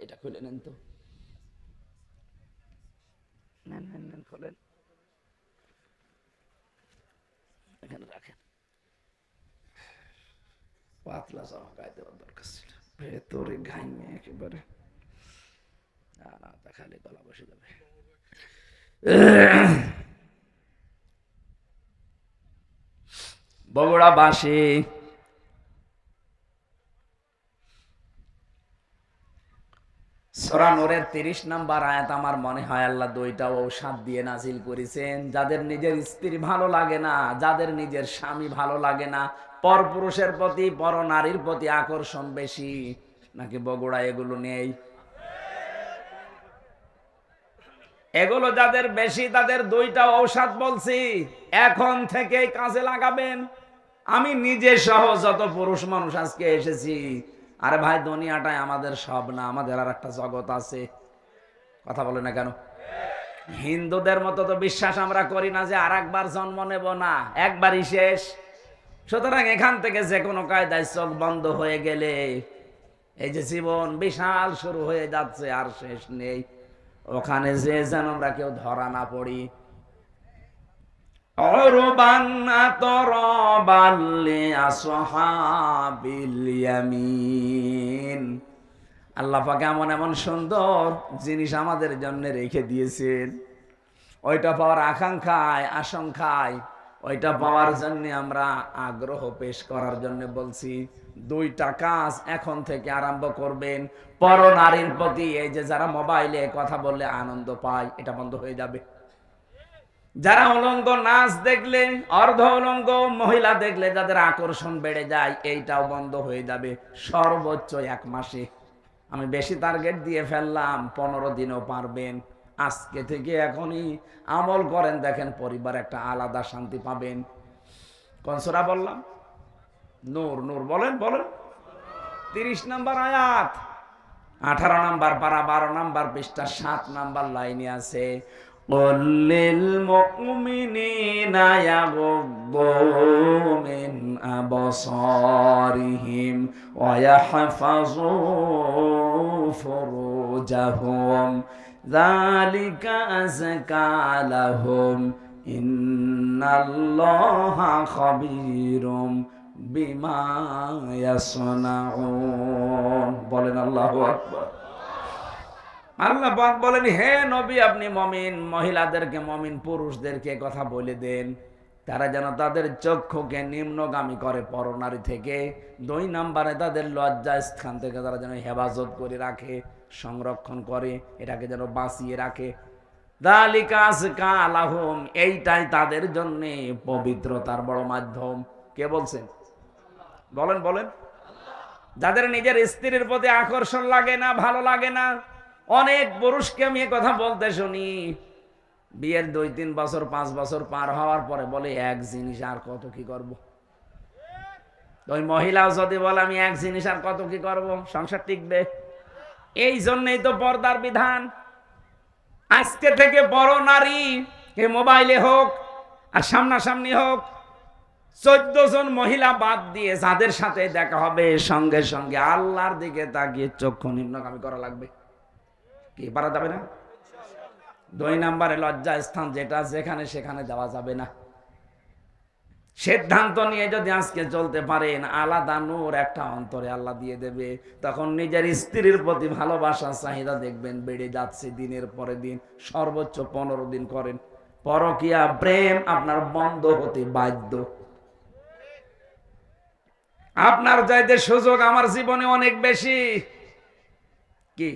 এটা খুলে নেন তো, নেন নেন নেন, খোলেন, এখানে রাখেন। পাতলা জামা গায়ে দেওয়ার দরকার ছিল, ভেতরে ঘাইমে একেবারে, না দেখালে গলা বসে যাবে। বগুড়া বাসী সূরা নূরের 30 নম্বর আয়াত আমার মনে হয় আল্লাহ দুইটা ঔষধ দিয়ে নাজিল করেছেন। যাদের নিজের স্ত্রী ভালো লাগে না, যাদের নিজের স্বামী ভালো লাগে না, পরপুরুষের প্রতি পর নারীর প্রতি আকর্ষণ বেশি, নাকি বগুড়া এগুলো নেই? এগুলো যাদের বেশি তাদের দুইটা ঔষধ বলছি, এখন থেকেই কাজে লাগাবেন। আমি নিজে সহ যত পুরুষ মানুষ আজকে এসেছি, আরে ভাই দুনিয়াটাই আমাদের সব না, আমাদের আর একটা জগৎ আছে। কথা বলে না কেন? হিন্দুদের মতো তো বিশ্বাস আমরা করি না যে আর একবার জন্ম নেব না, একবারই শেষ। সুতরাং এখান থেকে যে কোনো কায়দায় চোখ বন্ধ হয়ে গেলে এই যে জীবন বিশাল শুরু হয়ে যাচ্ছে, আর শেষ নেই। ওখানে যে যেন আমরা কেউ ধরা না পড়ি। আল্লাহ পাক এমন এমন সুন্দর জিনিস আমাদের জন্য রেখে দিয়েছেন, ওইটা পাওয়ার আকাঙ্ক্ষায় আশঙ্কায়, ওইটা পাওয়ার জন্য আমরা আগ্রহ পেশ করার জন্য বলছি দুইটা কাজ এখন থেকে আরম্ভ করবেন। পর নারীর প্রতি এই যে যারা মোবাইলে কথা বললে আনন্দ পায়, এটা বন্ধ হয়ে যাবে। যারা উলঙ্গ নাচ দেখলে, অর্ধ উলঙ্গ মহিলা দেখলে যাদের আকর্ষণ বেড়ে যায়, এইটাও বন্ধ হয়ে যাবে সর্বোচ্চ 1 মাসে। আমি বেশি টার্গেট দিয়ে ফেললাম, 15 দিনও পারবেন। আজকে থেকে এখনই আমল করেন, দেখেন পরিবার একটা আলাদা শান্তি পাবেন। কোন সূরা বললাম? নূর। নূর বলেন বলেন। 30 নম্বর আয়াত, 18 নম্বর পারা, 12 নম্বর পৃষ্ঠা, 7 নম্বর লাইনে আছে। قل للمؤمنين يغضوا من أبصارهم ويحفظوا فروجهم ذلك أزكى لهم إن الله خبير বিমা ইয়াসনাউন। বলেন আল্লাহু আকবার। আল্লাহ পাক বলেন, হে নবী, আপনি মুমিন মহিলাদেরকে, মুমিন পুরুষদেরকে কথা বলে দেন, তারা যেন তাদের চক্ষুকে নিম্নগামী করে পরনারী থেকে। 2 নম্বরে তাদের লজ্জা স্থান থেকে তারা যেন হেফাজত করে রাখে, সংরক্ষণ করে, এটাকে যেন বাঁচিয়ে রাখে। যালিকা আযকা লাহুম, এইটাই তাদের জন্য পবিত্রতার বড় মাধ্যম। কে বলছেন? বলেন বলেন। যাদের নিজের স্ত্রীর প্রতি আকর্ষণ লাগে না, ভালো লাগে না, অনেক পুরুষকে আমি কথা বলতে শুনি, বিয়ের 2-3 বছর 5 বছর পার হওয়ার পরে বলে, এক জিনিস আর কত কি করব। ওই মহিলাও যদি বলে আমি এক জিনিস আর কত কি করব, সংসার টিকবে? এই জন্যই তো পর্দার বিধান। আজকে থেকে বড় নারী, এ মোবাইলে হোক আর সামনাসামনি হোক, 14 জন মহিলা বাদ দিয়ে যাদের সাথে দেখা হবে, সঙ্গে সঙ্গে আল্লাহর দিকে তাকিয়ে চক্ষু নিম্নগামী করা লাগবে। কি পারা যাবে না? 2 নম্বরে লজ্জা স্থান, যেটা যেখানে সেখানে যাওয়া যাবে না। সিদ্ধান্ত নিয়ে যদি আজকে চলতে পারেন, আলাদা নূর একটা অন্তরে আল্লাহ দিয়ে দেবে। তখন নিজের স্ত্রীর প্রতি ভালোবাসা চাহিদা দেখবেন বেড়ে যাচ্ছে দিনের পরে দিন। সর্বোচ্চ 15 দিন করেন, পরকীয়া প্রেম আপনার বন্ধ হতে বাধ্য। আপনার চাইতে সুযোগ আমার জীবনে অনেক বেশি। কি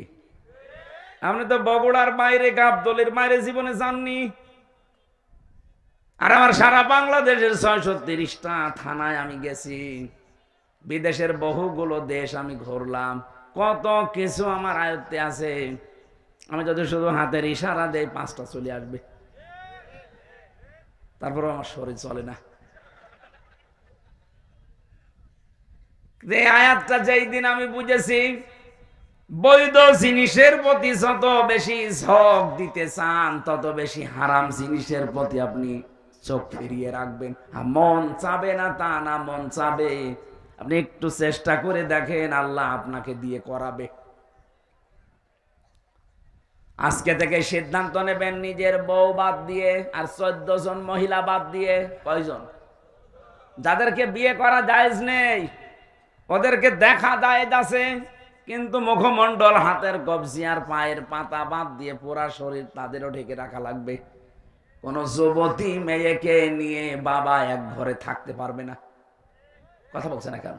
আপনি তো বগুড়ার বাইরে, গাবদলের বাইরে জীবনে যাননি। আর আমার সারা বাংলাদেশের 630টা থানায় আমি গেছি, বিদেশের বহুগুলো দেশ আমি ঘুরলাম, কত কিছু আমার আয়ত্তে আছে। আমি যদি শুধু হাতের ইশারা দেই 5টা চলে আসবে, তারপর আমার শরীর চলে না। এই আয়াতটা যেই দিন আমি বুঝেছি, বৈধ জিনিসের প্রতি যত বেশি ঝোঁক দিতে চান, তত বেশি হারাম জিনিসের প্রতি আপনি চোখ ফিরিয়ে রাখবেন। মন চাবে না তা না, মন চাবে। আপনি একটু চেষ্টা করে দেখেন, আল্লাহ আপনাকে দিয়ে করাবে। আজকে থেকে সিদ্ধান্ত নেবেন, নিজের বউ বাদ দিয়ে আর 14 জন মহিলা বাদ দিয়ে। কয়জন? যাদেরকে বিয়ে করা জায়েজ নেই, ওদেরকে দেখা জায়েজ আছে, কিন্তু মুখমণ্ডল, হাতের কবজি আর পায়ের পাতা বাদ দিয়ে পুরা শরীর তাদেরও ঢেকে রাখা লাগবে। কোন যুবতী মেয়েকে নিয়ে বাবা এক ঘরে থাকতে পারবে না। কথা বলছে না কেন?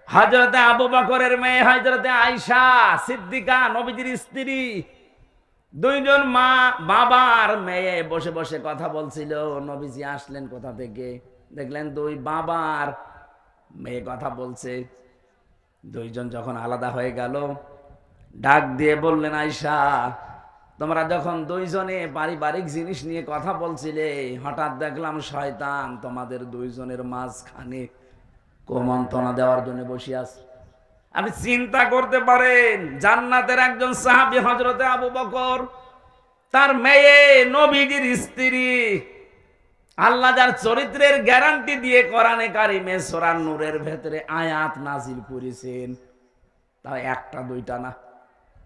হযরতে আবু বকরের মেয়ে হযরতে আয়েশা সিদ্দিকা, নবীজির স্ত্রী, 2 জন মা বাবার মেয়ে বসে বসে কথা বলছিল। নবীজি আসলেন কোথা থেকে, দেখলেন 2 বাবার মেয়ে কথা বলছে। 2 জন যখন আলাদা হয়ে গেল, ডাক দিয়ে বললেন, আয়েশা, তোমরা যখন 2 জনে পারিবারিক জিনিস নিয়ে কথা বলছিলে, হঠাৎ দেখলাম শয়তান তোমাদের 2 জনের মাঝখানে কুমন্ত্রণা দেওয়ার জন্য বসে আছে। আপনি চিন্তা করতে পারেন, জান্নাতের একজন সাহাবী হযরতে আবু বকর, তার মেয়ে নবীজির স্ত্রী, আল্লাহ যার চরিত্রের গ্যারান্টি দিয়ে কোরআনে কারিমে সূরা নূরের ভেতরে আয়াত নাজিল করেছেন, তা 1টা 2টা না।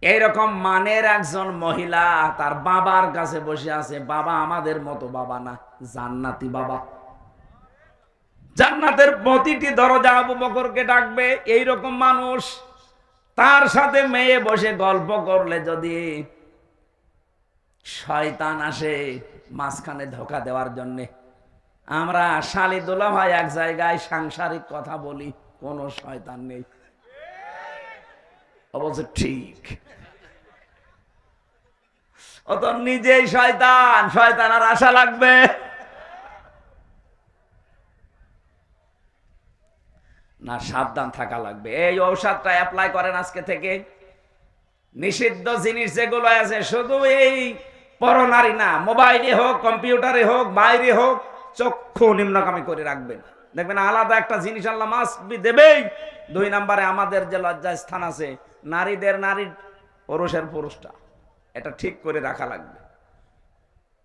এইরকম মানের একজন মহিলা তার বাবার কাছে বসে আছে। বাবা আমাদের মতো বাবা না, জান্নাতি বাবা। জান্নাতের প্রতিটি দরজা আবু বকরকে ডাকবে। এইরকম মানুষ, তার সাথে মেয়ে বসে গল্প করলে যদি শয়তান আসে মাঝখানে ধোঁকা দেওয়ার জন্যে। আমরা শালি দুলা ভাই এক জায়গায় সাংসারিক কথা বলি, কোন শয়তান নেই। অবশ্য ঠিক, ও তো নিজেই শয়তান, শয়তান আর আশা লাগবে না? সাবধান থাকা লাগবে। এই ঔষধটা অ্যাপ্লাই করেন আজকে থেকে। নিষিদ্ধ জিনিস যেগুলো আছে, শুধু এই পরনারী না, মোবাইলে হোক, কম্পিউটারে হোক, বাইরে হোক, চক্ষু নিম্নগামী করে রাখবেন। দেখবেন আলাদা একটা জিনিস আল্লাহ মাস্ট বি দেবেই। 2 নম্বরে আমাদের যে লজ্জা স্থান আছে, নারীদের নারী, পুরুষের পুরুষটা, এটা ঠিক করে রাখা লাগবে।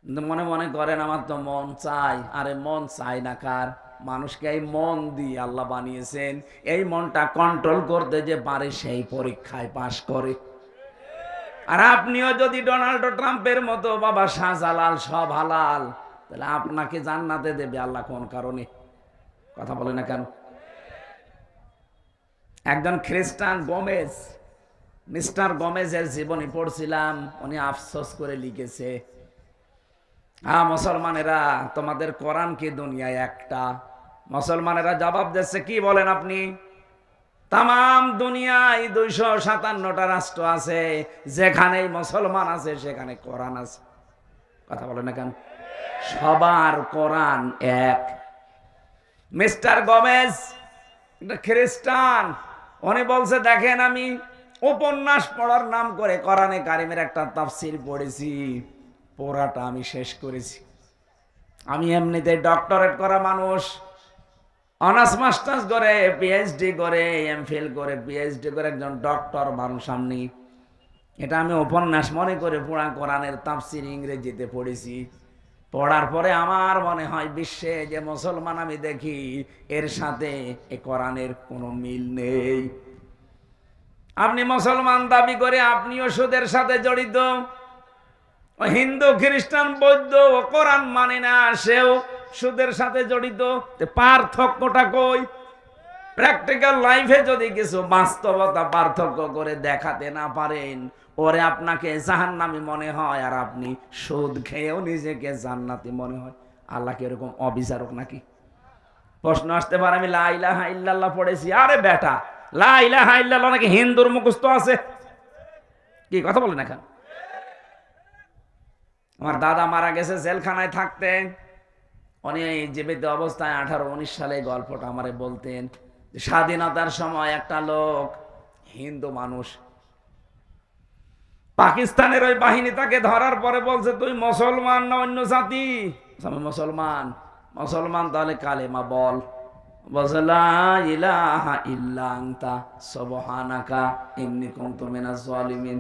কিন্তু মনে মনে করেন আমার তো মন চাই। আরে মন চাই না কার? মানুষকে এই মন দিয়ে আল্লাহ বানিয়েছেন। এই মনটা কন্ট্রোল করতে যে পারে সেই পরীক্ষায় পাশ করে। আর আপনিও যদি ডোনাল্ড ট্রাম্পের মতো বাবা শাহজালাল সব হালাল, তাহলে আপনাকে জান্নাতে দেবে আল্লাহ কোন কারণে? কথা বলে না কেন? একজন খ্রিস্টান গোমেজ, মিস্টার গোমেজের জীবনী পড়ছিলাম, উনি আফসোস করে লিখেছে, হ্যাঁ মুসলমানেরা তোমাদের কোরআন কি দুনিয়ায় একটা? মুসলমানেরা জবাব দিচ্ছে, কি বলেন আপনি? তাম দুনিয়ায় 257টা রাষ্ট্র আছে, যেখানেই মুসলমান আছে সেখানে কোরআন আছে। কথা বলে না কেন? সবার কোরআন এক। মিস্টার গোমেজ খ্রিস্টান, উনি বলছে দেখেন আমি উপন্যাস পড়ার নাম করে কোরআনে কারিমের একটা তাফসীর পড়েছি, পড়াটা আমি শেষ করেছি। আমি এমনিতে ডক্টরেট করা মানুষ, অনার্স মাস্টার্স করে, পিএইচডি করে, এমফিল করে, পিএইচডি করে একজন ডক্টর মানুষ আমি। এটা আমি উপন্যাস মনে করে পুরা কোরআনের তাফসীর ইংরেজিতে পড়েছি। পড়ার পরে আমার মনে হয় বিশ্বে যে মুসলমান আমি দেখি এর সাথে এ কোরআনের কোনো মিল নেই। আপনি মুসলমান দাবি করে আপনিও সুদের সাথে জড়িত, হিন্দু খ্রিস্টান বৌদ্ধ কোরআন মানে না, সেও সুদের সাথে জড়িত। পার্থক্যটা কই? প্র্যাকটিক্যাল লাইফে যদি কিছু বাস্তবতা পার্থক্য করে দেখাতে না পারেন, ওরে আপনাকে জাহান্নামী মনে হয়, আর আপনি সুদ খেয়েও নিজেকে জান্নাতি মনে হয়। আল্লাহ কি এরকম অবিচারক নাকি? প্রশ্ন আসতে পারে, আমি লা ইলাহা ইল্লাল্লাহ পড়েছি। আরে বেটা, লা ইলাহা ইল্লাল্লাহ নাকি হিন্দুর মুখস্থ আছে? কি কথা বলেন এখন? আমার দাদা মারা গেছে, জেলখানায় থাকতেন। উনি জীবিত অবস্থায় 18-19 সালে গল্পটা আমারে বলতেন। স্বাধীনতার সময় একটা লোক, হিন্দু মানুষ, পাকিস্তানের ওই বাহিনী তাকে ধরার পরে বলছে, তুই মুসলমান না অন্য জাতি? আমি মুসলমান। মুসলমান, তাহলে কালেমা বল। বলছে লা ইলাহা ইল্লা আনতা সুবহানাকা ইন্নী কুনতু মিনাজ জালিমিন।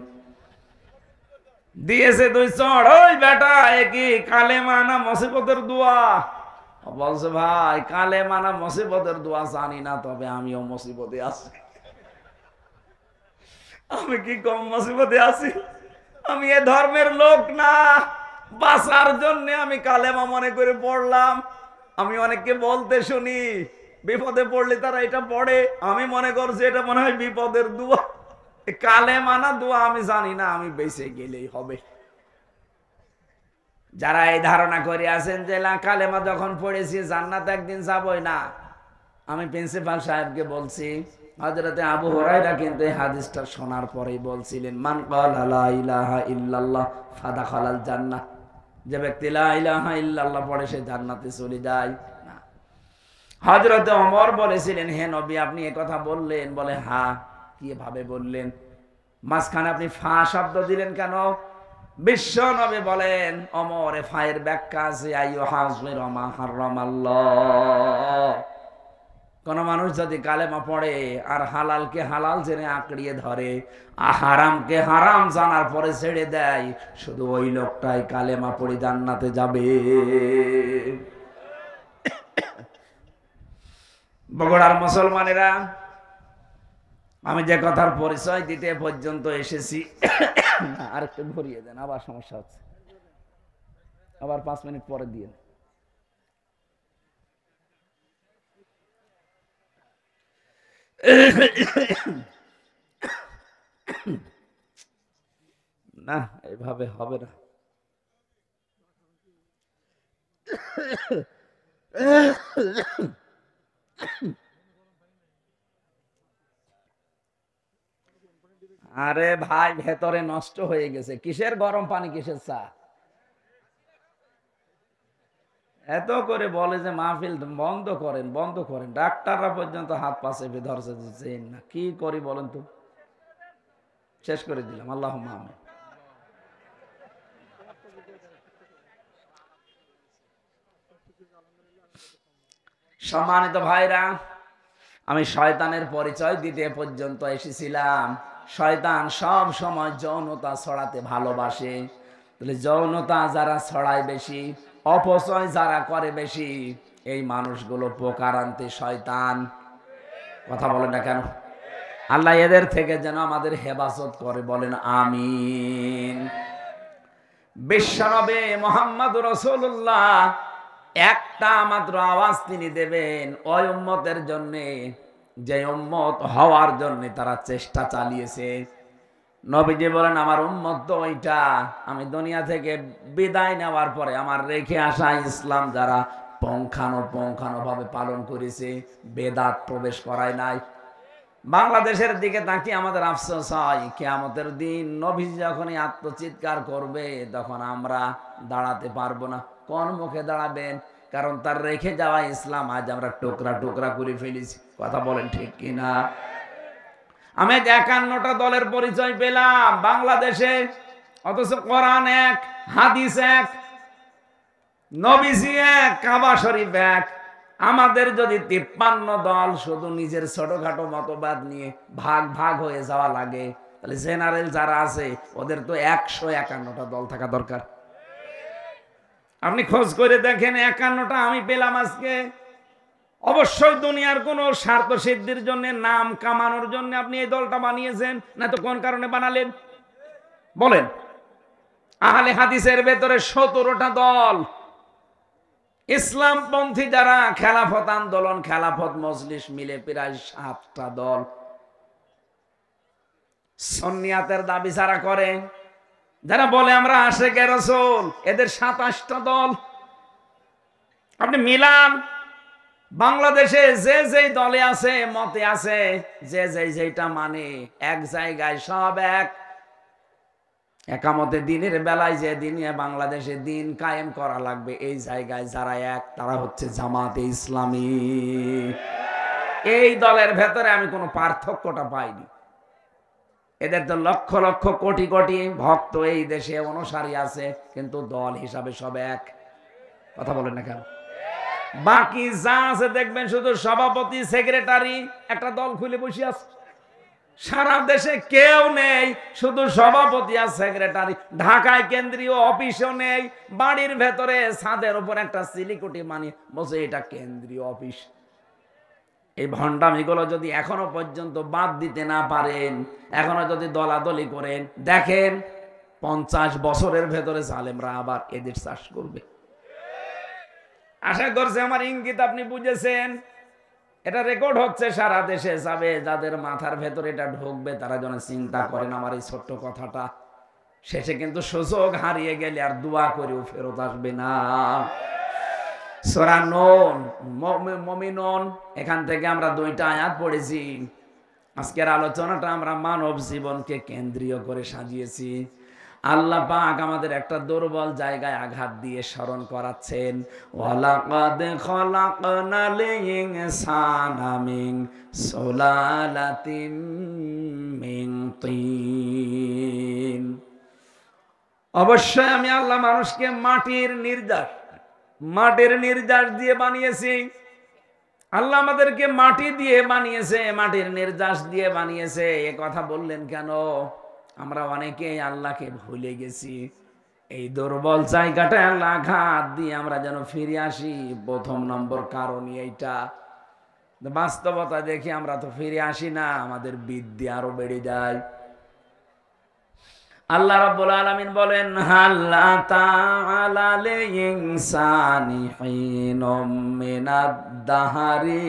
দিয়েছে 2 চড়। ওই বেটা, এ কি কালেমা না মুসিবতের দোয়া? বলছে ভাই, কালেমা না মুসিবতের দোয়া জানি না, তবে আমিও মুসিবতে আছি। আমি কি কম মুসিবতে আছি? আমি এ ধর্মের লোক না, বাঁচার জন্য আমি কালেমা মনে করে পড়লাম। আমি অনেককে বলতে শুনি বিপদে পড়লে তারা এটা পড়ে, আমি মনে করছি এটা মনে হয় বিপদের দোয়া। কালেমা না দোয়া আমি জানি না, আমি বেঁচে গেলেই হবে। যারা এই ধারণা করে আছেন যে কালেমা যখন পড়েছি জান্নাত একদিন যাবই না, আমি প্রিন্সিপাল সাহেবকে বলছি, হযরতে আবু হুরায়রা কিন্তু এই হাদিসটা শোনার পরেই বলছিলেন, মান ক্বালা লা ইলাহা ইল্লাল্লাহ ফাদাখালাল জান্নাহ, যে ব্যক্তি লা ইলাহা ইল্লাল্লাহ পড়ে সে জান্নাতে চলে যায়। না, হযরতে ওমর বলেছিলেন, হে নবী আপনি এই কথা বললেন? বলে হ্যাঁ। কিভাবে বললেন? মাঝখানে আপনি ফা শব্দ দিলেন কেন? বিশ্ব নবী বলেন, ওমর এ ফায়ের ব্যাখ্যা আছে, আইয়ুহাযির মা হারামাল্লাহ। কোন মানুষ যদি কালেমা পড়ে আর হালালকে হালাল জেনে আঁকড়িয়ে ধরে, হারামকে হারাম জানার পরে ছেড়ে দেয়, শুধু ওই লোকটাই কালেমা পড়ে জান্নাতে যাবে। বগুড়ার মুসলমানেরা, আমি যে কথার পরিচয় দিতে পর্যন্ত এসেছি, আরেকটু ঘুরিয়ে দেন, আবার সমস্যা হচ্ছে, আবার 5 মিনিট পরে দিয়ে। না, এভাবে হবে না। আরে ভাই, ভেতরে নষ্ট হয়ে গেছে। কিসের গরম পানি, কিসের চা? এত করে বলে যে মাহফিল বন্ধ করেন, বন্ধ করেন, ডাক্তাররা পর্যন্ত হাত পা চেপে ধরছে, না কি করি বলেন তো? শেষ করে দিলাম। আল্লাহুম্মা আমিন। সম্মানিত ভাইরা, আমি শয়তানের পরিচয় দিতে পর্যন্ত এসেছিলাম। শয়তান সব সময় যৌনতা ছড়াতে ভালোবাসে। তাহলে যৌনতা যারা ছড়ায় বেশি, অপচয় যারা করে বেশি, এই মানুষগুলো প্রকারান্তে শয়তান। কথা বলেন না কেন? আল্লাহ এদের থেকে যেন আমাদের হেফাজত করে, বলেন আমিন। বিশ্বনবী মুহাম্মদ রাসূলুল্লাহ একটা মাত্র আওয়াজ তিনি দেবেন ওই উম্মতের জন্য, যে উম্মত হওয়ার জন্য তারা চেষ্টা চালিয়েছে। নবীজি বলেন আমার উম্মত তো ওইটা, আমি দুনিয়া থেকে বিদায় নেওয়ার পরে আমার রেখে আসা ইসলাম যারা পুঙ্খানুপুঙ্খানুভাবে পালন করেছে, বেদাত প্রবেশ করায় নাই। বাংলাদেশের দিকে তাকিয়ে আমাদের আফসোস হয়, কিয়ামতের দিন নবীজি যখনই আত্মচিৎকার করবে তখন আমরা দাঁড়াতে পারবো না। কোন মুখে দাঁড়াবেন? কারণ তার রেখে যাওয়া ইসলাম আজ আমরা টুকরা টুকরা করে ফেলেছি। কথা বলেন ঠিক কিনা? আমি 51টা দলের পরিচয় পেলাম বাংলাদেশে, অথচ কোরআন এক, হাদিস এক, নবীজি এক, কাবা শরীফ এক। আমাদের যদি 53 দল শুধু নিজের ছোটখাটো মতবাদ নিয়ে ভাগ ভাগ হয়ে যাওয়া লাগে, তাহলে জেনারেল যারা আছে ওদের তো 151টা দল থাকা দরকার। আপনি খোঁজ করে দেখেন, 51টা আমি পেলাম আজকে। অবশ্যই দুনিয়ার কোন স্বার্থ সিদ্ধির জন্য, নাম কামানোর জন্য আপনি এই দলটা বানিয়েছেন, না তো কোন কারণে বানালেন বলেন? আহলে হাদিসের ভেতরে 17টা দল, ইসলামপন্থী যারা খেলাফত আন্দোলন, খেলাফত মজলিস মিলে প্রায় 7টা দল। সুন্নিয়াতের দাবি যারা করে, যারা বলে আমরা আশিকে রাসূল, এদের 27টা দল। আপনি মিলান, বাংলাদেশে যে যেই দলে আছে, মতে আছে, যে যেইটা মানে, এক জায়গায় সব এক। একামতে দিনের বেলায় যে দিনে বাংলাদেশে দিন কায়েম করা লাগবে, এই জায়গায় যারা এক তারা হচ্ছে জামাতে ইসলামী। এই দলের ভেতরে আমি কোনো পার্থক্যটা পাইনি। এদের তো লক্ষ লক্ষ কোটি কোটি ভক্ত এই দেশে অনুসারী আছে, কিন্তু দল হিসাবে সব এক। কথা বলেন না কেন? বাকি যা আছে দেখবেন শুধু সভাপতি, সেক্রেটারি, একটা দল খুলে বসে আছে। সারা দেশে কেউ নেই, শুধু সভাপতি আর সেক্রেটারি। ঢাকায় কেন্দ্রীয় অফিসও নেই, বাড়ির ভেতরে ছাদের উপর একটা সিলিকুটি মানি বসে, এটা কেন্দ্রীয় অফিস। এই ভণ্ডামিগুলো যদি এখনো পর্যন্ত বাদ দিতে না পারেন, এখনো যদি দলাদলি করেন, দেখেন 50 বছরের ভেতরে জালেমরা আবার এদের চাষ করবে। আশা করছি আমার ইঙ্গিত আপনি বুঝেছেন। এটা রেকর্ড হচ্ছে, সারা দেশে যাবে। যাদের মাথার ভেতরে এটা ঢুকবে তারা যেন চিন্তা করেন আমার এই ছোট্ট কথাটা। শেষে কিন্তু সুযোগ হারিয়ে গেলে আর দোয়া করেও ফেরত আসবে না। সূরা নূন, মুমিনুন, এখান থেকে আমরা 2টা আয়াত পড়েছি। আজকের আলোচনাটা আমরা মানব জীবনকে কেন্দ্রীয় করে সাজিয়েছি। আল্লাহ পাক আমাদের একটা দুর্বল জায়গায় আঘাত দিয়ে স্মরণ করাচ্ছেন, ওয়ালাকাদ খলাকনাল ইনসানা মিন সুলালাতিন মিন তিন। অবশ্যই আমি আল্লাহ মানুষকে মাটির নির্যাস দিয়ে বানিয়েছি। আল্লাহ আমাদেরকে মাটি দিয়ে বানিয়েছে, মাটির নির্যাস দিয়ে বানিয়েছে। এ কথা বললেন কেন? আমরা অনেকেই আল্লাহকে ভুলে গেছি। এই দুর্বল জায়গাটা আল্লাহ আঘাত দিয়ে আমরা যেন ফিরে আসি, প্রথম নম্বর কারণই এইটা। বাস্তবতা দেখি আমরা তো ফিরে আসি না, আমাদের বিদ্যা আরো বেড়ে যায়। আল্লাহ রাব্বুল আলামিন বলেন, হাল আতা'আলাল ইনসানি হিনুম মিনাদ দাহরি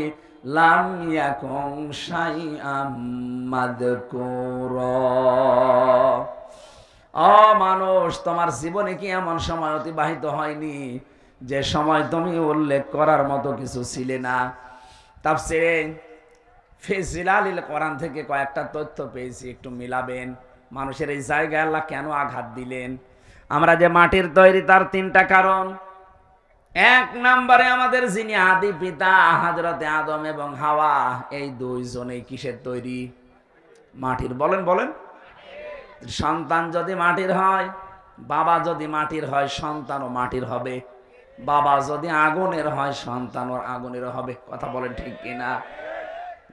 লাম ইয়াকুন শাইআম মাযকুরা। ও মানুষ, তোমার জীবনে কি এমন সময় অতিবাহিত হয়নি যে সময় তুমি উল্লেখ করার মতো কিছু ছিলে না? তাফসীরে ফি জিলালিল কোরআন থেকে কয়েকটা তথ্য পেয়েছি, একটু মিলাবেন। মানুষের এই জায়গায় আল্লাহ কেন আঘাত দিলেন? আমরা যে মাটির তৈরি, তার 3টা কারণ। 1 নম্বরে আমাদের যিনি আদি পিতা হযরতে আদম এবং হাওয়া, এই 2 জনেই কিসের তৈরি? মাটির। বলেন বলেন। সন্তান যদি মাটির হয়, বাবা যদি মাটির হয়, সন্তানও মাটির হবে। বাবা যদি আগুনের হয়, সন্তানও আগুনের হবে। কথা বলেন ঠিক কিনা?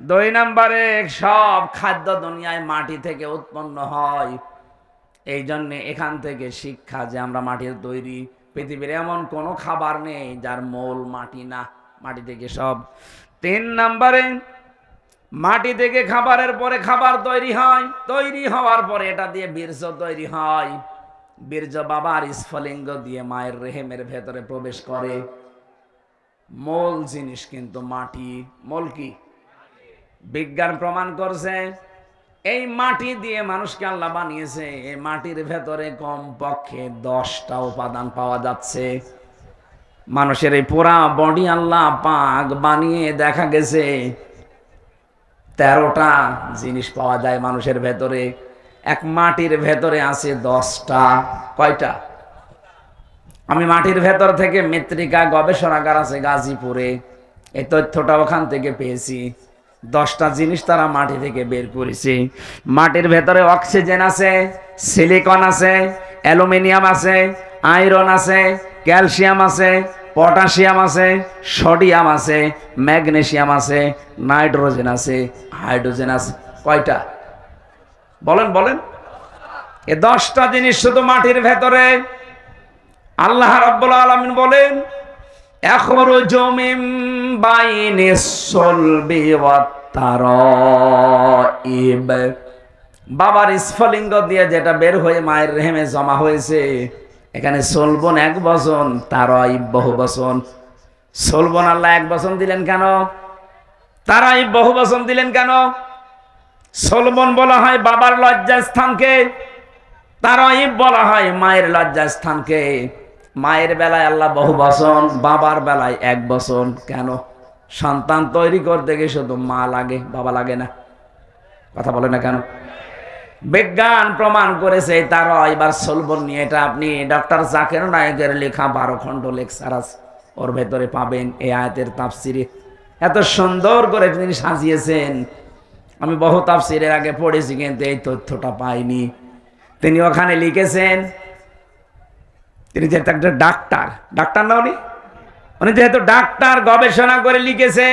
2 নম্বরে সব খাদ্য দুনিয়ায় মাটি থেকে উৎপন্ন হয়। এই জন্যে এখান থেকে শিক্ষা যে আমরা মাটির তৈরি। পৃথিবীর এমন কোনো খাবার নেই যার মূল মাটি না, মাটি থেকে সব। 3 নম্বরে, মাটি থেকে খাবারের পরে খাবার তৈরি হয়, তৈরি হওয়ার পরে এটা দিয়ে বীর্য তৈরি হয়। বীর্য বাবার স্ফলিঙ্গ দিয়ে মায়ের রেহেমের ভেতরে প্রবেশ করে। মূল জিনিস কিন্তু মাটি। মূল কি? বিজ্ঞান প্রমাণ করছে এই মাটি দিয়ে মানুষকে আল্লাহ বানিয়েছে। এই মাটির ভেতরে কমপক্ষে 10টা উপাদান পাওয়া যাচ্ছে। মানুষের এই পুরা বডি আল্লাহ পাক বানিয়ে দেখা গেছে 13টা জিনিস পাওয়া যায় মানুষের ভেতরে। এক মাটির ভেতরে আছে 10টা। কয়টা? আমি মাটির ভেতর থেকে মৃত্তিকা গবেষণাগার আছে গাজীপুরে, এই তথ্যটা ওখান থেকে পেয়েছি। 10টা জিনিস তারা মাটি থেকে বের করেছে। মাটির ভেতরে অক্সিজেন আছে, সিলিকন আছে, অ্যালুমিনিয়াম আছে, আয়রন আছে, ক্যালসিয়াম আছে, পটাশিয়াম আছে, সোডিয়াম আছে, ম্যাগনেসিয়াম আছে, নাইট্রোজেন আছে, হাইড্রোজেন আছে। কয়টা? বলেন বলেন। এই 10টা জিনিস শুধু মাটির ভেতরে। আল্লাহ রাব্বুল আলামিন বলেন, ইয়াখরুজু মিন বাইনিস সুলবি ওয়াত তারাইব। বাবার স্ফলিঙ্গ দিয়ে যেটা বের হয়ে মায়ের রেহেমে জমা হয়েছে, এখানে সলবন 1 বচন, তারাইব বহু বচন। সলবন আল্লাহ 1 বচন দিলেন কেন? তারাইব বহু বচন দিলেন কেন? সলবন বলা হয় বাবার লজ্জাস্থানকে, তারাইব বলা হয় মায়ের লজ্জাস্থানকে। মায়ের বেলায় আল্লাহ বহু বচন, বাবার বেলায় 1 বচন। কেন? সন্তান তৈরি করতে গিয়ে শুধু মা লাগে, বাবা লাগে না। কথা বলে না কেন? বিজ্ঞান প্রমাণ করেছে। তারা এবার সলবন নিয়ে, এটা আপনি ডক্টর জাকির নায়েকের লেখা 12 খণ্ড লেকচার আছে, ওর ভেতরে পাবেন। এই আয়াতের তাফসিরে এত সুন্দর করে তিনি সাজিয়েছেন। আমি বহু তাফসিরের আগে পড়েছি কিন্তু এই তথ্যটা পাইনি। তিনি ওখানে লিখেছেন, তিনি যেহেতু একটা ডাক্তার না, উনি যেহেতু ডাক্তার, গবেষণা করে লিখেছে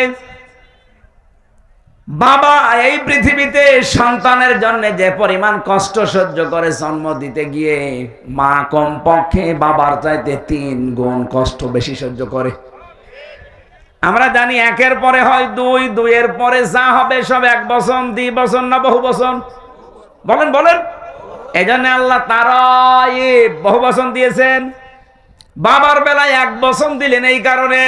বাবা এই পৃথিবীতে সন্তানের জন্য যে পরিমাণ কষ্ট সহ্য করে জন্ম দিতে গিয়ে, মা কমপক্ষে বাবার চাইতে 3 গুণ কষ্ট বেশি সহ্য করে। আমরা জানি 1-এর পরে হয় 2, 2-এর পরে যা হবে সব 1 বচন, 2 বচন না বহু বচন? বলেন বলেন। এই জন্য আল্লাহ তারাইব বহু বচন দিয়েছেন। বাবার বেলায় 1 বচন দিলেন এই কারণে,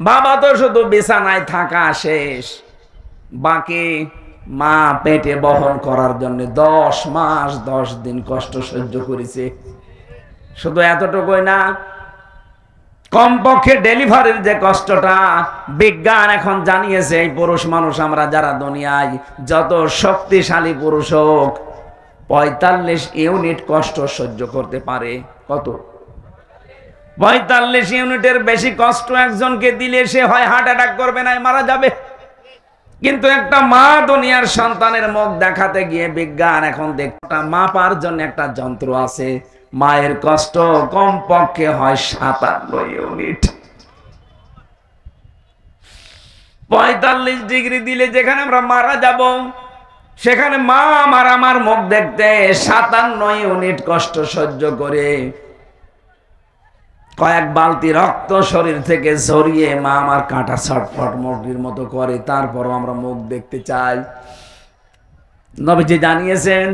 বাবা তো শুধু বিছানায় থাকা শেষ, বাকি মা পেটে বহন করার জন্য 10 মাস 10 দিন কষ্ট সহ্য করেছে। শুধু এতটুকুই না, কমপক্ষে ডেলিভারির যে কষ্টটা, বিজ্ঞান এখন জানিয়েছে এই পুরুষ মানুষ আমরা যারা দুনিয়ায় যত শক্তিশালী পুরুষ হোক, 45 ইউনিট কষ্ট সহ্য করতে পারে। কত? 45 ইউনিটের বেশি কষ্ট একজনকে দিলে সে হয় হার্ট অ্যাটাক করবে, না মারা যাবে। কিন্তু একটা মা দুনিয়ার সন্তানের মুখ দেখাতে গিয়ে বিজ্ঞান এখন দেখটা মাপার জন্য একটা যন্ত্র আছে। মায়ের কষ্ট কমপক্ষে হয় 57 ইউনিট। 45 ডিগ্রি দিলে যেখানে আমরা মারা যাব, সেখানে মা আমার মুখ দেখতে 57 ইউনিট কষ্ট সহ্য করে কয়েক বালতি রক্ত শরীর থেকে ঝরিয়ে মা আমার কাঁটা ছটফট মুরগির মতো করে, তারপরও আমরা মুখ দেখতে চাই। নবীজি জানিয়েছেন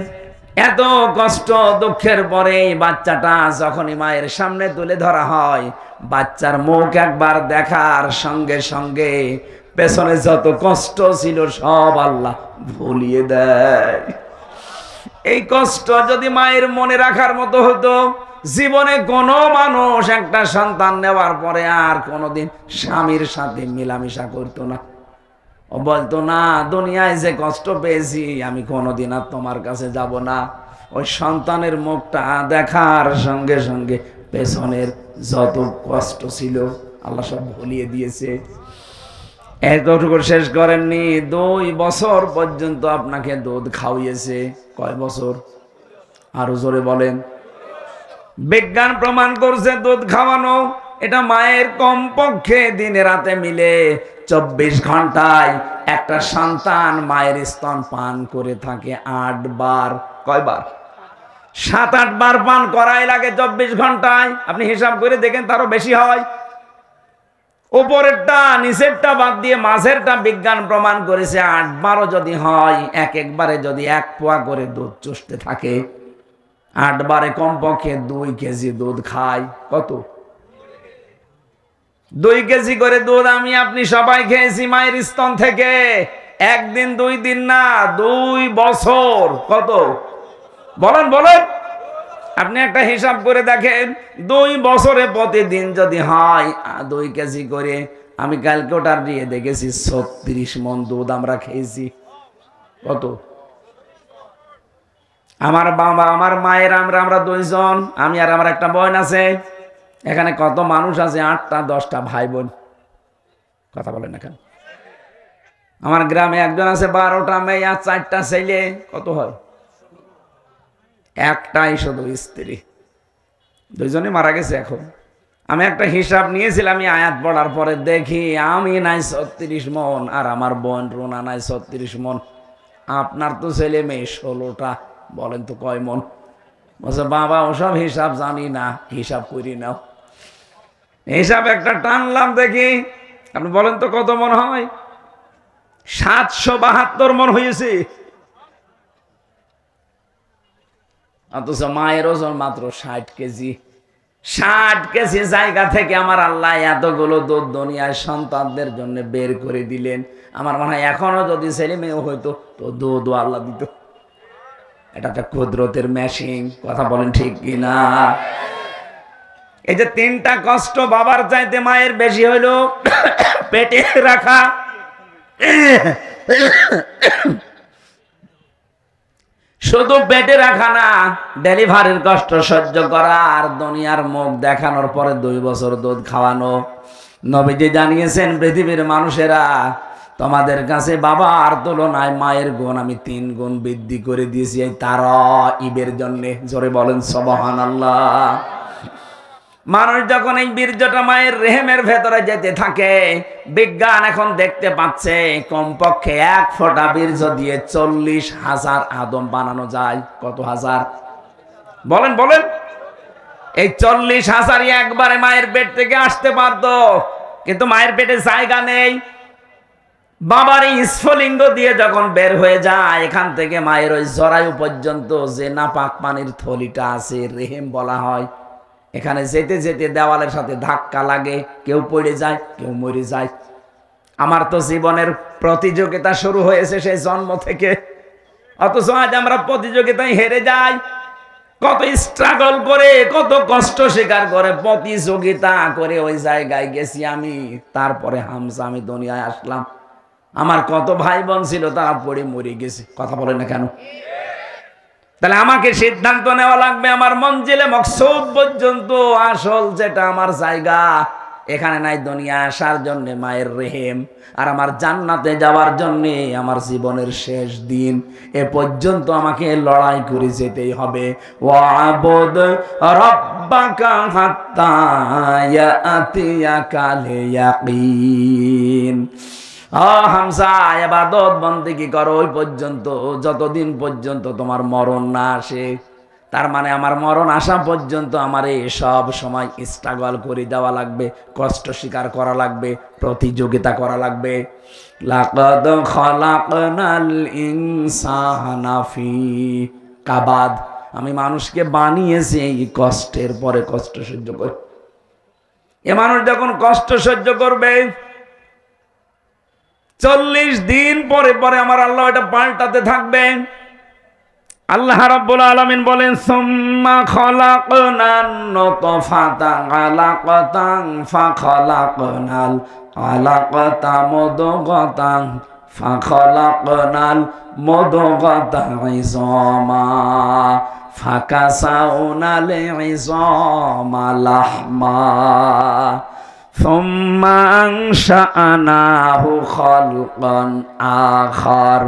এত কষ্ট দুঃখের পরে বাচ্চাটা যখনই মায়ের সামনে তুলে ধরা হয়, বাচ্চার মুখ একবার দেখার সঙ্গে সঙ্গে পেছনে যত কষ্ট ছিল সব আল্লাহ ভুলিয়ে দেয়। এই কষ্ট যদি মায়ের মনে রাখার মতো হতো, জীবনে কোনো মানুষ একটা সন্তান নেওয়ার পরে আর কোনোদিন স্বামীর সাথে মেলামেশা করতো না। ও বলতো না, দুনিয়ায় যে কষ্ট পেয়েছি আমি কোনোদিন আর তোমার কাছে যাব না। ওই সন্তানের মুখটা দেখার সঙ্গে সঙ্গে পেছনের যত কষ্ট ছিল আল্লাহ সব ভুলিয়ে দিয়েছে। এতটুকু শেষ করেননি, 2 বছর পর্যন্ত আপনাকে দুধ খাওয়িয়েছে। কয় বছর? আরো জোরে বলেন। বিজ্ঞান প্রমাণ করছে দুধ খাওয়ানো এটা মায়ের কমপক্ষে দিনে রাতে মিলে 24 ঘন্টায় একটা সন্তান মায়ের স্তন পান করে থাকে 8 বার। কয়বার? 7-8 বার পান করাই লাগে 24 ঘন্টায়। আপনি হিসাব করে দেখেন, তারও বেশি হয়। উপরেরটা নিচেরটা বাদ দিয়ে মাঝেরটা বিজ্ঞান প্রমাণ করেছে 8 বারও যদি হয়, একবারে যদি 1 পোয়া করে দুধ চুষতে থাকে, 8 বারে কমপক্ষে 2 কেজি দুধ খায়। কত? 2 কেজি করে দুধ আমি আপনি সবাই খেয়েছি মায়ের স্তন থেকে। একদিন 2 দিন না, 2 বছর। কত? বলেন বলেন। আপনি একটা হিসাব করে দেখেন, 2 বছরে প্রতিদিন যদি হয় 2 কেজি করে, আমি ক্যালকুলেটর দিয়ে দেখেছি 36 মণ দুধ আমরা খেয়েছি। কত? আমার বাবা আমার মায়ের আমরা 2 জন, আমি আর আমার একটা বোন আছে। এখানে কত মানুষ আছে? 8টা 10টা ভাই বোন। কথা বলেন না কেন? আমার গ্রামে একজন আছে 12টা মেয়ে আর 4টা ছেলে। কত হয়? একটাই শুধু স্ত্রী, 2 জনে মারা গেছে। এখন আমি একটা হিসাব নিয়েছিলাম, আমি আয়াত পড়ার পরে দেখি আমি নাই 36 মণ আর আমার বোন রোনা নাই 36 মণ। আপনার তো ছেলে মেয়ে 16টা, বলেন তো কয় মণ? বলছে বাবা ওসব হিসাব জানি না, হিসাব করি নাও। হিসাব একটা টানলাম, দেখি আপনি বলেন তো কত মণ হয়? 772 মণ হয়েছে। অথচ মায়ের ওজন মাত্র 60 কেজি। 60 কেজি জায়গা থেকে আমার আল্লাহ এতগুলো দুধ দুনিয়ায় সন্তানদের জন্য বের করে দিলেন। আমার মনে হয় এখনো যদি ছেলে মেয়ে হইতো তো দুধও আল্লাহ দিত। এটা একটা কুদরতের মেশিন। কথা বলেন ঠিক কিনা? এই যে 3টা কষ্ট বাবার চাইতে মায়ের বেশি হইলো। পেটে রাখা, শুধু পেটে রাখা না, ডেলিভারির কষ্ট সহ্য করা, আর দুনিয়ার মুখ দেখানোর পরে 2 বছর দুধ খাওয়ানো। নবীজি জানিয়েছেন, পৃথিবীর মানুষেরা তোমাদের কাছে বাবার তুলনায় মায়ের গুণ আমি 3 গুণ বৃদ্ধি করে দিয়েছি এই তারাইবের জন্য। জোরে বলেন সুবহানাল্লাহ। মানুষ যখন এই বীর্যটা মায়ের রেহেমের ভেতরে যেতে থাকে, বিজ্ঞান এখন দেখতে পাচ্ছে কমপক্ষে 1 ফোঁটা বীর্য দিয়ে 40,000 আদম বানানো যায়। কত হাজার? বলেন বলেন। এই 40,000 একবারে মায়ের পেট থেকে আসতে পারতো, কিন্তু মায়ের পেটে জায়গা নেই। বাবার এই স্ফলিঙ্গ দিয়ে যখন বের হয়ে যায়, এখান থেকে মায়ের ওই জরায়ু পর্যন্ত যে নাপাক পানির থলিটা আছে, রেহেম বলা হয়, এখানে যেতে যেতে দেওয়ালের সাথে ধাক্কা লাগে, কেউ পড়ে যায়, কেউ মরে যায়। আমার তো জীবনের প্রতিযোগিতা শুরু হয়েছে সেই জন্ম থেকে, অথচ আজ আমরা প্রতিযোগিতায় হেরে যাই। কত স্ট্রাগল করে, কত কষ্ট স্বীকার করে, প্রতিযোগিতা করে ওই জায়গায় গেছি আমি। তারপরে হামজা আমি দুনিয়ায় আসলাম। আমার কত ভাই বোন ছিল, তারা পড়ে মরে গেছে। কথা বলে না কেন? তাহলে আমাকে সিদ্ধান্ত নেওয়া লাগবে আমার মঞ্জিলে মকসুদ পর্যন্ত। আসল যেটা আমার জায়গা, এখানে নাই দুনিয়া আসার জন্য মায়ের রেহেম, আর আমার জান্নাতে যাওয়ার জন্য আমার জীবনের শেষ দিন এ পর্যন্ত আমাকে লড়াই করে যেতেই হবে। ওয়াবুদ রাব্বাকা হাত্তা ইয়াতিয়াকাল ইয়াকিন। হামজা, ইবাদত বন্দেগী করো ওই পর্যন্ত যতদিন পর্যন্ত তোমার মরণ না আসে। তার মানে আমার মরণ আসা পর্যন্ত আমার এই সব সময় স্ট্রাগল করে যাওয়া লাগবে, কষ্ট স্বীকার করা লাগবে, প্রতিযোগিতা করা লাগবে। লাকাদ খালাকনাল ইনসানা ফি কাবাদ। আমি মানুষকে বানিয়েছি এই কষ্টের পরে কষ্ট সহ্য করে। এ মানুষ যখন কষ্ট সহ্য করবে, 40 দিন পরে পরে আমার আল্লাহ এটা পাল্টাতে থাকবেন। আল্লাহ রাব্বুল আলামিন বলেন, সুম্মা খালাকনান নুতফাতা আলাকাতান ফাখালাকনাল আলাকাতা মুদগাতান ফাখালাকনাল মুদগাতা ইযামা ফাকাসাউনাল ইযামা লাহমা ثم أنشأناه خلقا آخر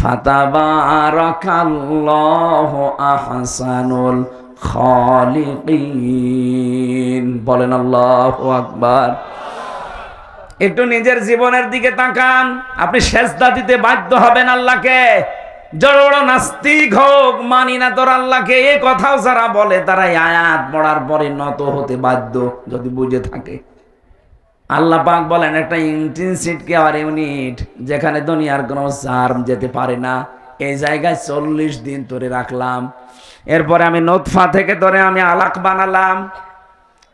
فتبارك الله أحسن الخالقين। বলেন আল্লাহু আকবার। একটু নিজের জীবনের দিকে তাকান। আপনি সেজদা দিতে বাধ্য হবেন আল্লাহকে। বড় বড় নাস্তিক হোক, মানি না তোর আল্লাহকে, এই কথাও যারা বলে তারা আয়াত পড়ার পরে নত হতে বাধ্য যদি বুঝে থাকে। আল্লাহ পাক বলেন একটা ইন্টেনসিভ কেয়ার ইউনিট যেখানে দুনিয়ার কোনো জার্ম যেতে পারে না, এই জায়গায় 40 দিন ধরে রাখলাম। এরপরে আমি নতফা থেকে ধরে আমি আলাক বানালাম,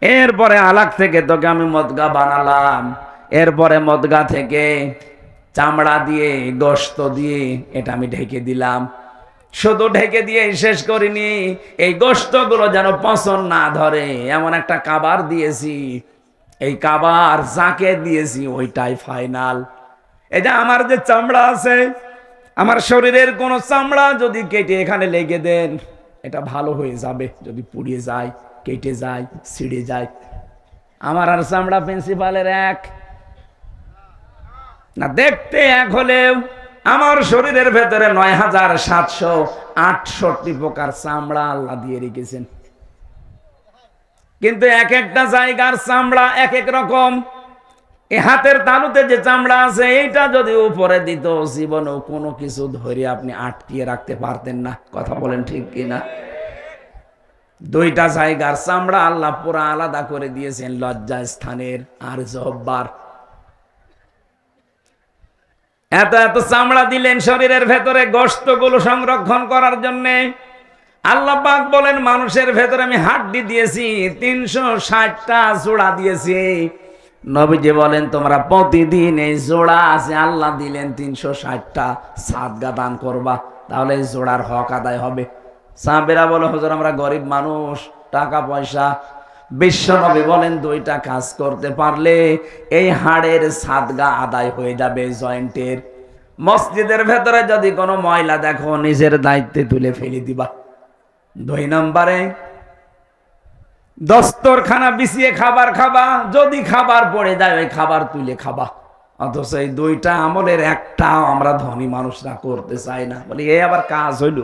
এরপরে আলাক থেকে তোকে আমি মদগা বানালাম, এরপরে মদগা থেকে চামড়া দিয়ে গোশত দিয়ে এটা আমি ঢেকে দিলাম। শুধু ঢেকে দিয়ে শেষ করিনি, এই গোশতগুলো যেন পচন না ধরে এমন একটা কাবার দিয়েছি। এই কাবার যাকে দিয়েছি ওইটাই ফাইনাল। এটা আমার যে চামড়া আছে, আমার শরীরের কোনো চামড়া যদি কেটে এখানে লেগে দেন এটা ভালো হয়ে যাবে, যদি পুড়িয়ে যায়, কেটে যায়, ছিঁড়ে যায়। আমার আর চামড়া প্রিন্সিপালের এক না, দেখতে এক হলেও আমার শরীরের ভেতরে ৯৭৬৮ প্রকার চামড়া আল্লাহ দিয়ে রেখেছেন। কিন্তু এক একটা জায়গার চামড়া এক এক রকম। এই হাতের তালুতে যে চামড়া আছে এইটা যদি উপরে দিত জীবনেও কোনো কিছু ধরে আপনি আটকিয়ে রাখতে পারতেন না। কথা বলেন ঠিক কিনা? দুইটা জায়গার চামড়া আল্লাহ পুরো আলাদা করে দিয়েছেন, লজ্জা স্থানের আর জহ্বার। এত এত চামড়া দিলেন শরীরের ভেতরে গোশতগুলো সংরক্ষণ করার জন্য। আল্লাহ পাক বলেন মানুষের ভেতরে আমি হাড্ডি দিয়েছি ৩৬০টা জোড়া দিয়েছি। নবীজি বলেন তোমরা প্রতিদিন এই জোড়া আছে আল্লাহ দিলেন ৩৬০টা সাদগা দান করবা, তাহলে এই জোড়ার হক আদায় হবে। সাহাবেরা বলে হুজুর আমরা গরিব মানুষ, টাকা পয়সা। বিশ্ব নবী বলেন দুইটা কাজ করতে পারলে এই হাড়ের সাদগা আদায় হয়ে যাবে জয়েন্টের। মসজিদের ভেতরে যদি কোনো ময়লা দেখো নিজের দায়িত্বে তুলে ফেলে দিবা। ২ নম্বরে দস্তরখানা বিছিয়ে খাবার খাবা, যদি খাবার পড়ে যায় ওই খাবার তুলে খাবা। অথচ এই দুইটা আমলের একটাও আমরা ধনী মানুষরা করতে চাই না। বলি এই আবার কাজ হইল?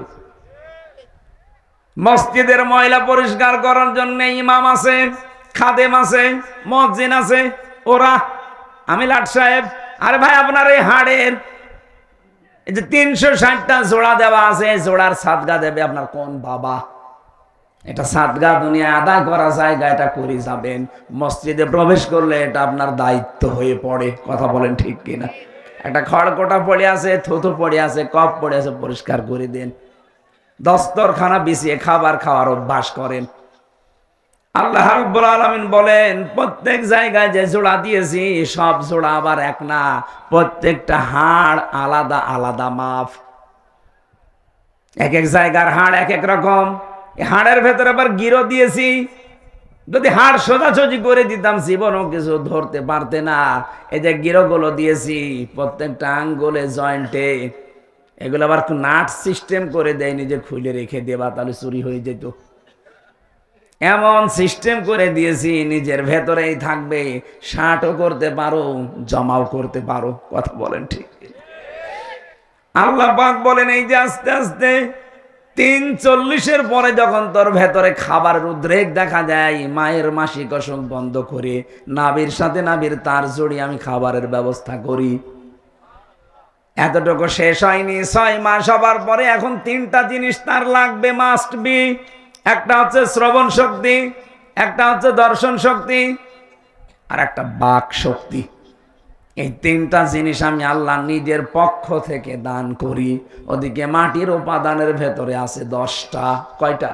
মসজিদের ময়লা পরিষ্কার করার জন্য ইমাম আছে, খাদেম আছে, মুয়াজ্জিন আছে, ওরা আমি লাট সাহেব, আরে ভাই আপনার এই হাড়ের এই যে ৩৬০টা জোড়া দেওয়া আছে, জোড়ার সাদগা দেবে আপনার কোন বাবা? এটা সাদগা দুনিয়ায় আদায় করা জায়গা, এটা করে যাবেন। মসজিদে প্রবেশ করলে এটা আপনার দায়িত্ব হয়ে পড়ে। কথা বলেন ঠিক কিনা? একটা খড়কোটা পড়ে আছে, থুতু পড়ে আছে, কপ পড়ে আছে, পরিষ্কার করে দেন। দস্তরখানা বিছিয়ে খাবার খাওয়ার অভ্যাস করেন। আল্লাহ রাব্বুল আলামিন বলেন প্রত্যেক জায়গায় যে জোড়া দিয়েছি সব জোড়া আবার এক না, প্রত্যেকটা হাড় আলাদা আলাদা মাপ। এক এক জায়গার হাড় এক এক রকম। হাড়ের ভেতরে আবার গিরো দিয়েছি। যদি হাড় সোজাসুজি করে দিতাম জীবনও কিছু ধরতে পারতে না। এই যে গিরোগুলো দিয়েছি প্রত্যেকটা আঙ্গুলে জয়েন্টে, এগুলো আবার নাট সিস্টেম করে দেয়নি যে খুলে রেখে দেবা তাহলে চুরি হয়ে যেত। এমন সিস্টেম করে দিয়েছি নিজের ভেতরেই থাকবে, শার্টও করতে পারো, জমাও করতে পারো। কথা বলেন ঠিক? আল্লাহ পাক বলেন এই যে আস্তে আস্তে ৩৪০-এর পরে যখন তোর ভেতরে খাবারের উদ্রেক দেখা যায়, মায়ের মাসিক অসুখ বন্ধ করে নাভির সাথে নাভির তার জড়িয়ে আমি খাবারের ব্যবস্থা করি। এতটুকু শেষ হয়নি, ৬ মাস হবার পরে এখন ৩টা জিনিস তার লাগবে, মাস্ট বি। একটা হচ্ছে শ্রবণ শক্তি, একটা হচ্ছে দর্শন শক্তি, আর একটা বাক শক্তি। এই 3টা জিনিস আমি আল্লাহ নিজের পক্ষ থেকে দান করি। ওদিকে মাটির উপাদানের ভেতরে আছে 10টা। কয়টা?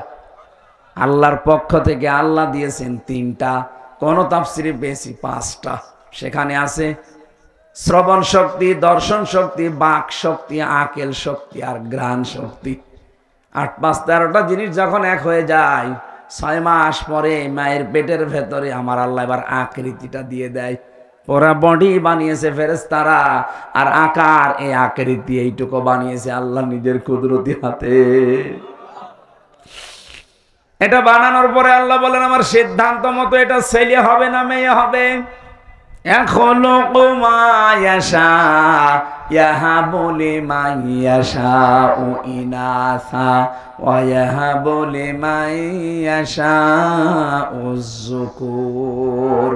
আল্লাহর পক্ষ থেকে আল্লাহ দিয়েছেন 3টা, কোন তাফসিরে পেয়েছি 5টা। সেখানে আছে শ্রবণ শক্তি, দর্শন শক্তি, বাক শক্তি, আকেল শক্তি আর ঘ্রাণ শক্তি। 8, 5, 13টা জিনিস যখন এক হয়ে যায়, 6 মাস পরে মায়ের পেটের ভেতরে আমার আল্লাহ এবার আকৃতিটা দিয়ে দেয়। ওরা বডি বানিয়েছে ফেরেশতারা, আর আকার এই আকৃতি এইটুকু বানিয়েছে আল্লাহ নিজের কুদরতি হাতে। এটা বানানোর পরে আল্লাহ বলেন আমার সিদ্ধান্ত মতো এটা ছেলে হবে না মেয়ে হবে। يخلق ما يشاء يهب لمن يشاء إناثا ويهب لمن يشاء الذكور।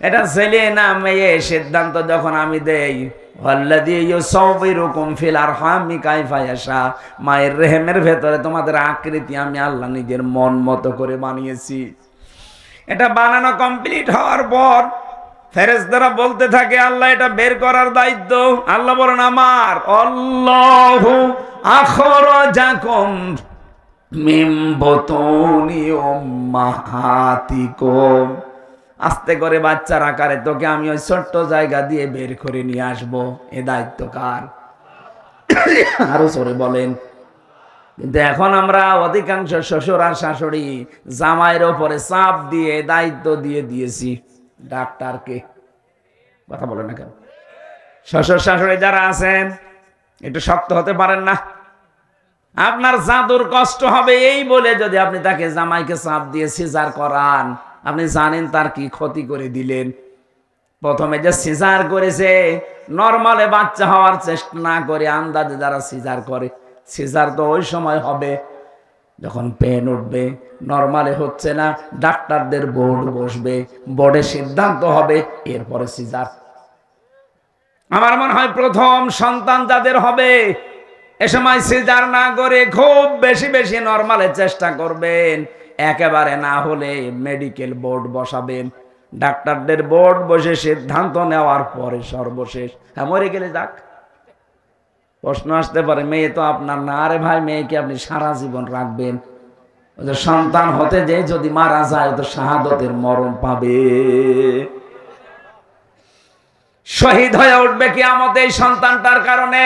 এটা ছেলে না মেয়ে সিদ্ধান্ত যখন আমি দেই, ওয়াল্লাযী ইউসাউবিরুকুম ফিল আরহামি কাইফা ইয়াশা, মায়ের রেহেমের ভেতরে তোমাদের আকৃতি আমি আল্লাহ নিজের মন মতো করে বানিয়েছি। এটা বানানো কমপ্লিট হওয়ার পর ফেরেশতারা বলতে থাকে আল্লাহ এটা বের করার দায়িত্ব। আল্লাহ বলেন আমার, আল্লাহু আখরাজাকুম মিন বুতুনি উম্মাহাতিকুম, আস্তে করে বাচ্চার আকারে তোকে আমি ওই ছোট্ট জায়গা দিয়ে বের করে নিয়ে আসবো। এ দায়িত্ব কার? আরো জোরে বলেন। কিন্তু এখন আমরা অধিকাংশ শ্বশুর আর শাশুড়ি জামাইয়ের ওপরে চাপ দিয়ে দায়িত্ব দিয়ে দিয়েছি ডাক্তারকে। কথা বলেন না কেন? শ্বশুর শাশুড়ি যারা আছেন একটু শক্ত হতে পারেন না? আপনার জাদুর কষ্ট হবে এই বলে যদি আপনি তাকে জামাইকে চাপ দিয়ে সিজার করান, আপনি জানেন তার কি ক্ষতি করে দিলেন। প্রথমে যে সিজার করেছে, নরমালে বাচ্চা হওয়ার চেষ্টা না করে আন্দাজে যারা সিজার করে, সিজার তো ওই সময় হবে যখন পেন উঠবে, নরমালে হচ্ছে না, ডাক্তারদের বোর্ড বসবে, বোর্ডে সিদ্ধান্ত হবে, এরপরে সিজার। আমার মনে হয় প্রথম সন্তান যাদের হবে এ সময় সিজার না করে খুব বেশি বেশি নরমালে চেষ্টা করবেন, একেবারে না হলে মেডিকেল বোর্ড বসাবেন, ডাক্তারদের বোর্ড বসে সিদ্ধান্ত নেওয়ার পরে সর্বশেষ। হ্যাঁ, মরে গেলে যাক। প্রশ্ন আসতে পারে মেয়ে তো আপনার না। আরে ভাই, মেয়েকে আপনি সারা জীবন রাখবেন, সন্তান হতে যে যদি মারা যায় তো শাহাদতের মরণ পাবে, শহীদ হয়ে উঠবে কিয়ামতে এই সন্তানটার কারণে।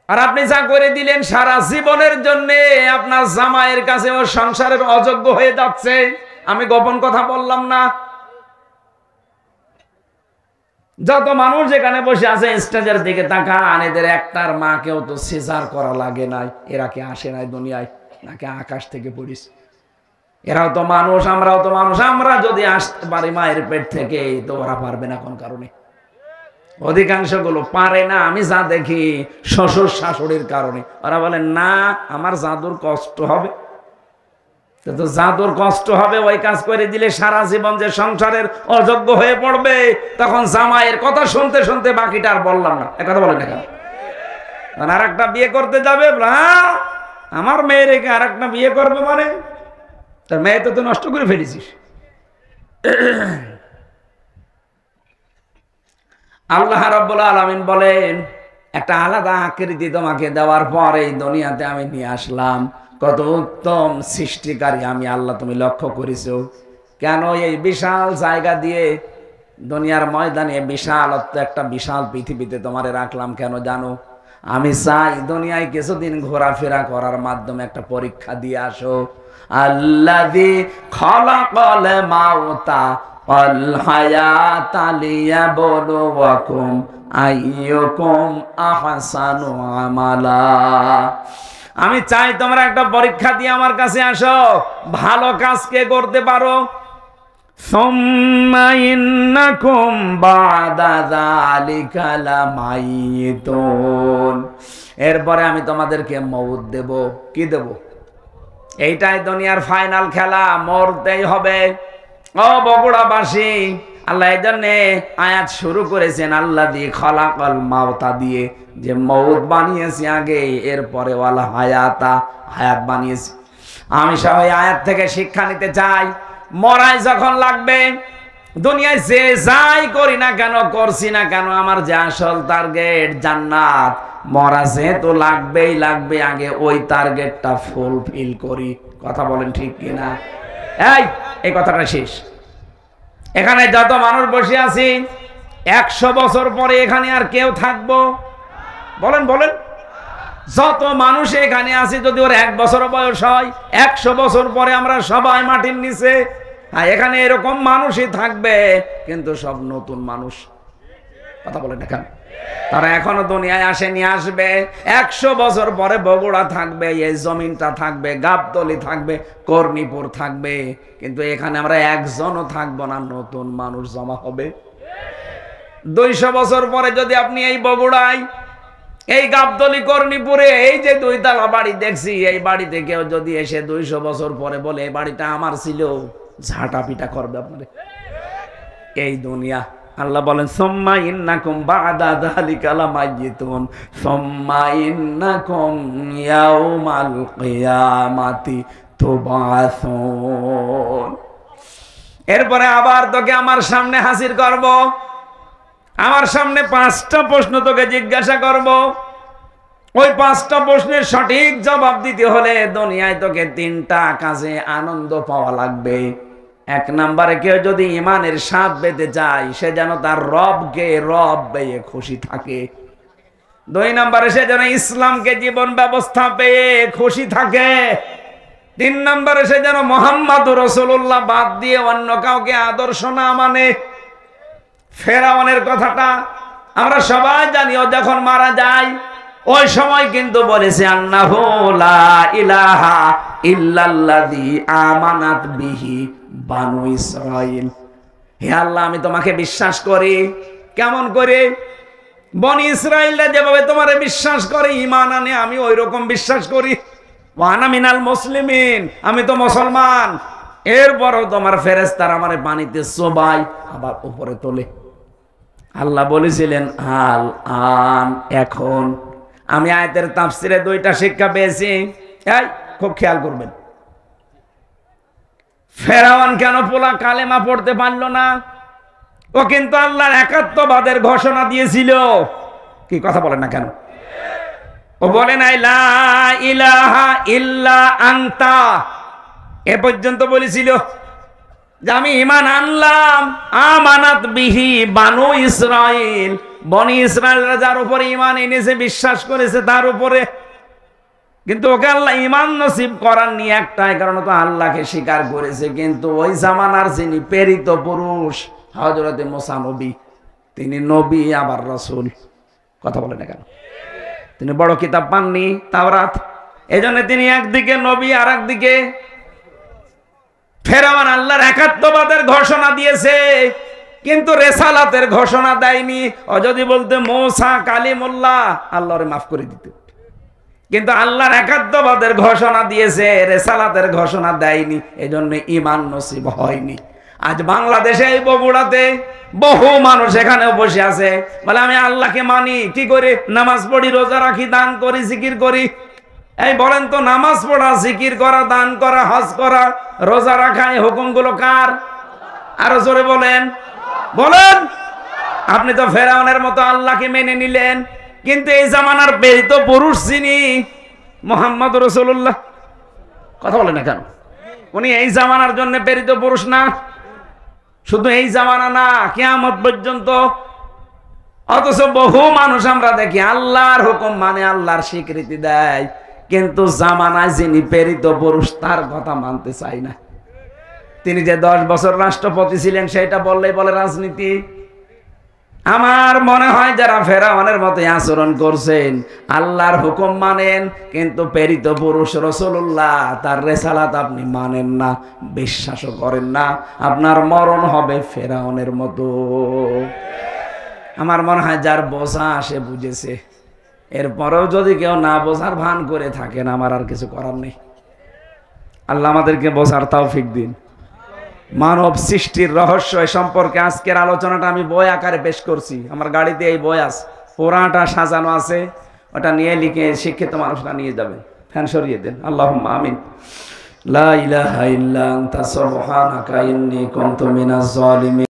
আর আপনি যা করে দিলেন সারা জীবনের জন্য আপনার জামাইয়ের কাছে ও সংসারের অযোগ্য হয়ে যাচ্ছে। আমি গোপন কথা বললাম না। যত মানুষ যেখানে বসে আছে স্টেজের দিকে তাকান, এদের একটার মাকেও তো সিজার করা লাগে নাই। এরা কি আসে নাই দুনিয়ায় নাকি আকাশ থেকে পড়িস? এরাও তো মানুষ, আমরাও তো মানুষ। আমরা যদি আসতে পারি মায়ের পেট থেকে, তো ওরা পারবে না কোন কারণে? অধিকাংশ গুলো পারে না। আমি যা দেখি শ্বশুর শাশুড়ির কারণে। ওরা বলেন না, আমার জাদুর কষ্ট হবে। তো জাদুর কষ্ট হবে, ওই কাজ করে দিলে সারা জীবন যে সংসারের অযোগ্য হয়ে পড়বে, তখন জামাইয়ের কথা শুনতে শুনতে বাকিটা আর বললাম না। একথা বলেন না কেন? আর একটা বিয়ে করতে যাবে, হ্যাঁ আমার মেয়ে রেখে আর একটা বিয়ে করবে মানে তার মেয়ে তো তুই নষ্ট করে ফেলেছিস। আল্লাহ রাব্বুল আলামিন বলেন একটা আলাদা আকৃতি তোমাকে দেওয়ার পর এই দুনিয়াতে আমি নিয়ে আসলাম। কত উত্তম সৃষ্টিকারী আমি আল্লাহ, তুমি লক্ষ্য করেছো? কেন এই বিশাল জায়গা দিয়ে দুনিয়ার ময়দানে বিশালত্ব একটা বিশাল পৃথিবীতে তোমারে রাখলাম কেন জানো? আমি চাই দুনিয়ায় কিছুদিন ঘোরাফেরা করার মাধ্যমে একটা পরীক্ষা দিয়ে আসো। আল্লাযী খালাকাল মাউতা ওয়াল হায়াতা লিয়াবলুয়াকুম আইয়ুকুম আহসানু আমালা। আমি চাই তোমরা একটা পরীক্ষা দিয়ে আমার কাছে আসো, ভালো কাজ কে করতে পারো। সুম্মা ইন্নাকুম বাদা যালিকা লামাইতুন, এরপরে আমি তোমাদেরকে মওত দেব। কি দেব? এইটাই দুনিয়ার ফাইনাল খেলা, মরতেই হবে। ও বগুড়াবাসী, আল্লাহ এই জন্যে আয়াত শুরু করেছেন আল্লাযী খালাকাল মাউতা দিয়ে, যে মওত বানিয়েছি আগে, এরপরে ওয়াল হায়াতা, হায়াত বানিয়েছি। আমি সবাই আয়াত থেকে শিক্ষা নিতে চাই। মরাই যখন লাগবে, দুনিয়ায় যে যাই করি না কেন, করছি না কেন, আমার যে আসল টার্গেট জান্নাত, মরা যেহেতু লাগবেই লাগবে, আগে ওই টার্গেটটা ফুলফিল করি। কথা বলেন ঠিক কিনা? এই কথাটা শেষ। এখানে যত মানুষ বসে আছি, 100 বছর পরে এখানে আর কেউ থাকবো? বলেন বলেন। যত মানুষ এখানে আছি, যদি ওর 1 বছর বয়স হয়, 100 বছর পরে আমরা সবাই মাটির নিচে। হ্যাঁ, এখানে এরকম মানুষই থাকবে, কিন্তু সব নতুন মানুষ। কথা বলেন এখানে, তারা এখনো দুনিয়ায় আসেনি, আসবে। 100 বছর পরে বগুড়া থাকবে, এই জমিনটা থাকবে, গাবতলী থাকবে, কর্ণীপুর থাকবে, কিন্তু এখানে আমরা একজনও থাকবো না, নতুন মানুষ জমা হবে। 200 বছর পরে যদি আপনি এই বগুড়ায়, এই গাবতলী, কর্ণীপুরে এই যে 2 তলা বাড়ি দেখছি, এই বাড়িতে কেউ যদি এসে 200 বছর পরে বলে এই বাড়িটা আমার ছিল, ঝাঁটা পিটা করবে আপনারে। এই দুনিয়া, আল্লাহ বলেন সুম্মা ইন্নাকুম বা'দা যালিকা লামাইয়িতুন সুম্মা ইন্নাকুম ইয়াউমাল কিয়ামাতি তুবআসুন। এরপরে আবার তোকে আমার সামনে হাজির করব, আমার সামনে 5টা প্রশ্ন তোকে জিজ্ঞাসা করব। ওই 5টা প্রশ্নের সঠিক জবাব দিতে হলে দুনিয়ায় তোকে 3টা কাজে আনন্দ পাওয়া লাগবে। 1 নম্বরে কেউ যদি ইমানের স্বাদ পেতে চায় সে যেন তার রবকে রব পেয়ে খুশি থাকে। 2 নম্বরে সে যেন ইসলামকে জীবন ব্যবস্থা পেয়ে খুশি থাকে। 3 নম্বরে সে যেন মুহাম্মদুর রাসূলুল্লাহ বাদ দিয়ে অন্য কাউকে আদর্শ না মানে। ফেরাউনের কথাটা আমরা সবাই জানি, ও যখন মারা যায় ওই সময় কিন্তু বলেছে আন্নাহু লা ইলাহা ইল্লাল্লাযী আমানাত বিহি বানু ইসরাঈল। হে আল্লাহ, আমি তোমাকে বিশ্বাস করি। কেমন করে? বনি ইসরাঈলরা যেভাবে তোমারে বিশ্বাস করে ঈমান আনে, আমি ওই রকম বিশ্বাস করি। ওয়া আনা মিনাল মুসলিমিন, আমি তো মুসলমান। এরপরও তোমার ফেরেশতারা আমারে পানিতে চোবায় আবার উপরে তোলে। আল্লাহ বলেছিলেন আল আন, এখন। আমি আয়াতের তাফসিরে 2টা শিক্ষা পেয়েছি, এই খুব খেয়াল করবেন। ফেরাউন কেন পোলা কালেমা পড়তে পারল না? ও কিন্তু আল্লাহর একাত্মবাদের ঘোষণা দিয়েছিল। কি কথা বলেন না কেন? ও বলে নাই লা ইলাহা ইল্লা আনতা, এ পর্যন্ত বলেছিল যে আমি ঈমান আনলাম। আমানাত বিহি বানু ইসরাঈল, বনি ইসরাঈলরা যার উপরে ঈমান এনেছে, বিশ্বাস করেছে তার উপরে। কিন্তু ওকে আল্লাহ ঈমান নসিব করাননি একটাই কারণ, তো আল্লাহকে স্বীকার করেছে। কিন্তু ওই জামানার যিনি প্রেরিত পুরুষ হযরতে মুসা নবী, তিনি নবী আবার রাসূল। কথা বলে না কেন? তিনি বড় কিতাব পাননি, তাওরাত। এজন্য তিনি একদিকে নবী আর একদিকে। ফেরাউন আল্লাহর একাত্মবাদের ঘোষণা দিয়েছে কিন্তু রেসালাতের ঘোষণা দেয়নি। ও যদি বলতে মুসা কালিমুল্লাহ, আল্লাহরে মাফ করে দিত। কিন্তু আল্লাহর একাত্মবাদের ঘোষণা দিয়েছে, রেসালাতের ঘোষণা দেয়নি, এজন্য ঈমান নসিব হয়নি। আজ বাংলাদেশে এই বগুড়াতে বহু মানুষ এখানেও বসে আছে, বলে আমি আল্লাহকে মানি। কি করে? নামাজ পড়ি, রোজা রাখি, দান করি, জিকির করি। এই বলেন তো, নামাজ পড়া, জিকির করা, দান করা, হজ করা, রোজা রাখা, এই হুকুমগুলো কার? আরো জোরে বলেন, বলেন। আপনি তো ফেরাউনের মতো আল্লাহকে মেনে নিলেন, কিন্তু এই জামানার প্রেরিত পুরুষ যিনি মুহাম্মদ রাসূলুল্লাহ, কথা বলেন না কেন? উনি এই জামানার জন্য প্রেরিত পুরুষ না? শুধু এই জামানা না, কিয়ামত পর্যন্ত। অথচ বহু মানুষ আমরা দেখি আল্লাহর হুকুম মানে, আল্লাহর স্বীকৃতি দেয়, কিন্তু জামানায় যিনি প্রেরিত পুরুষ তার কথা মানতে চায় না। তিনি যে 10 বছর রাষ্ট্রপতি ছিলেন সেটা বললেই বলে রাজনীতি। আমার মনে হয় যারা ফেরাউনের মতো আচরণ করছেন, আল্লাহর হুকুম মানেন কিন্তু প্রেরিত পুরুষ রাসূলুল্লাহ তার রিসালাত আপনি মানেন না, বিশ্বাসও করেন না, আপনার মরণ হবে ফেরাউনের মতো। আমার মনে হয় যার বোঝা সে বুঝেছে। এরপরেও যদি কেউ না বোঝার ভান করে থাকেন, আমার আর কিছু করার নেই। আল্লাহ আমাদেরকে বোঝার তৌফিক দিন। মানব সৃষ্টির রহস্য এ সম্পর্কে আজকের আলোচনাটা আমি বই আকারে পেশ করছি। আমার গাড়িতে এই বই আছে, পুরাটা সাজানো আছে, ওটা নিয়ে লিখে শিক্ষিত মানুষরা নিয়ে যাবেন। ফ্যান সরিয়ে দেন। আল্লাহুম্মা আমিন। লা ইলাহা ইল্লা আনতা সুবহানাকা ইন্নী কুনতু মিনাজ জালিমিন।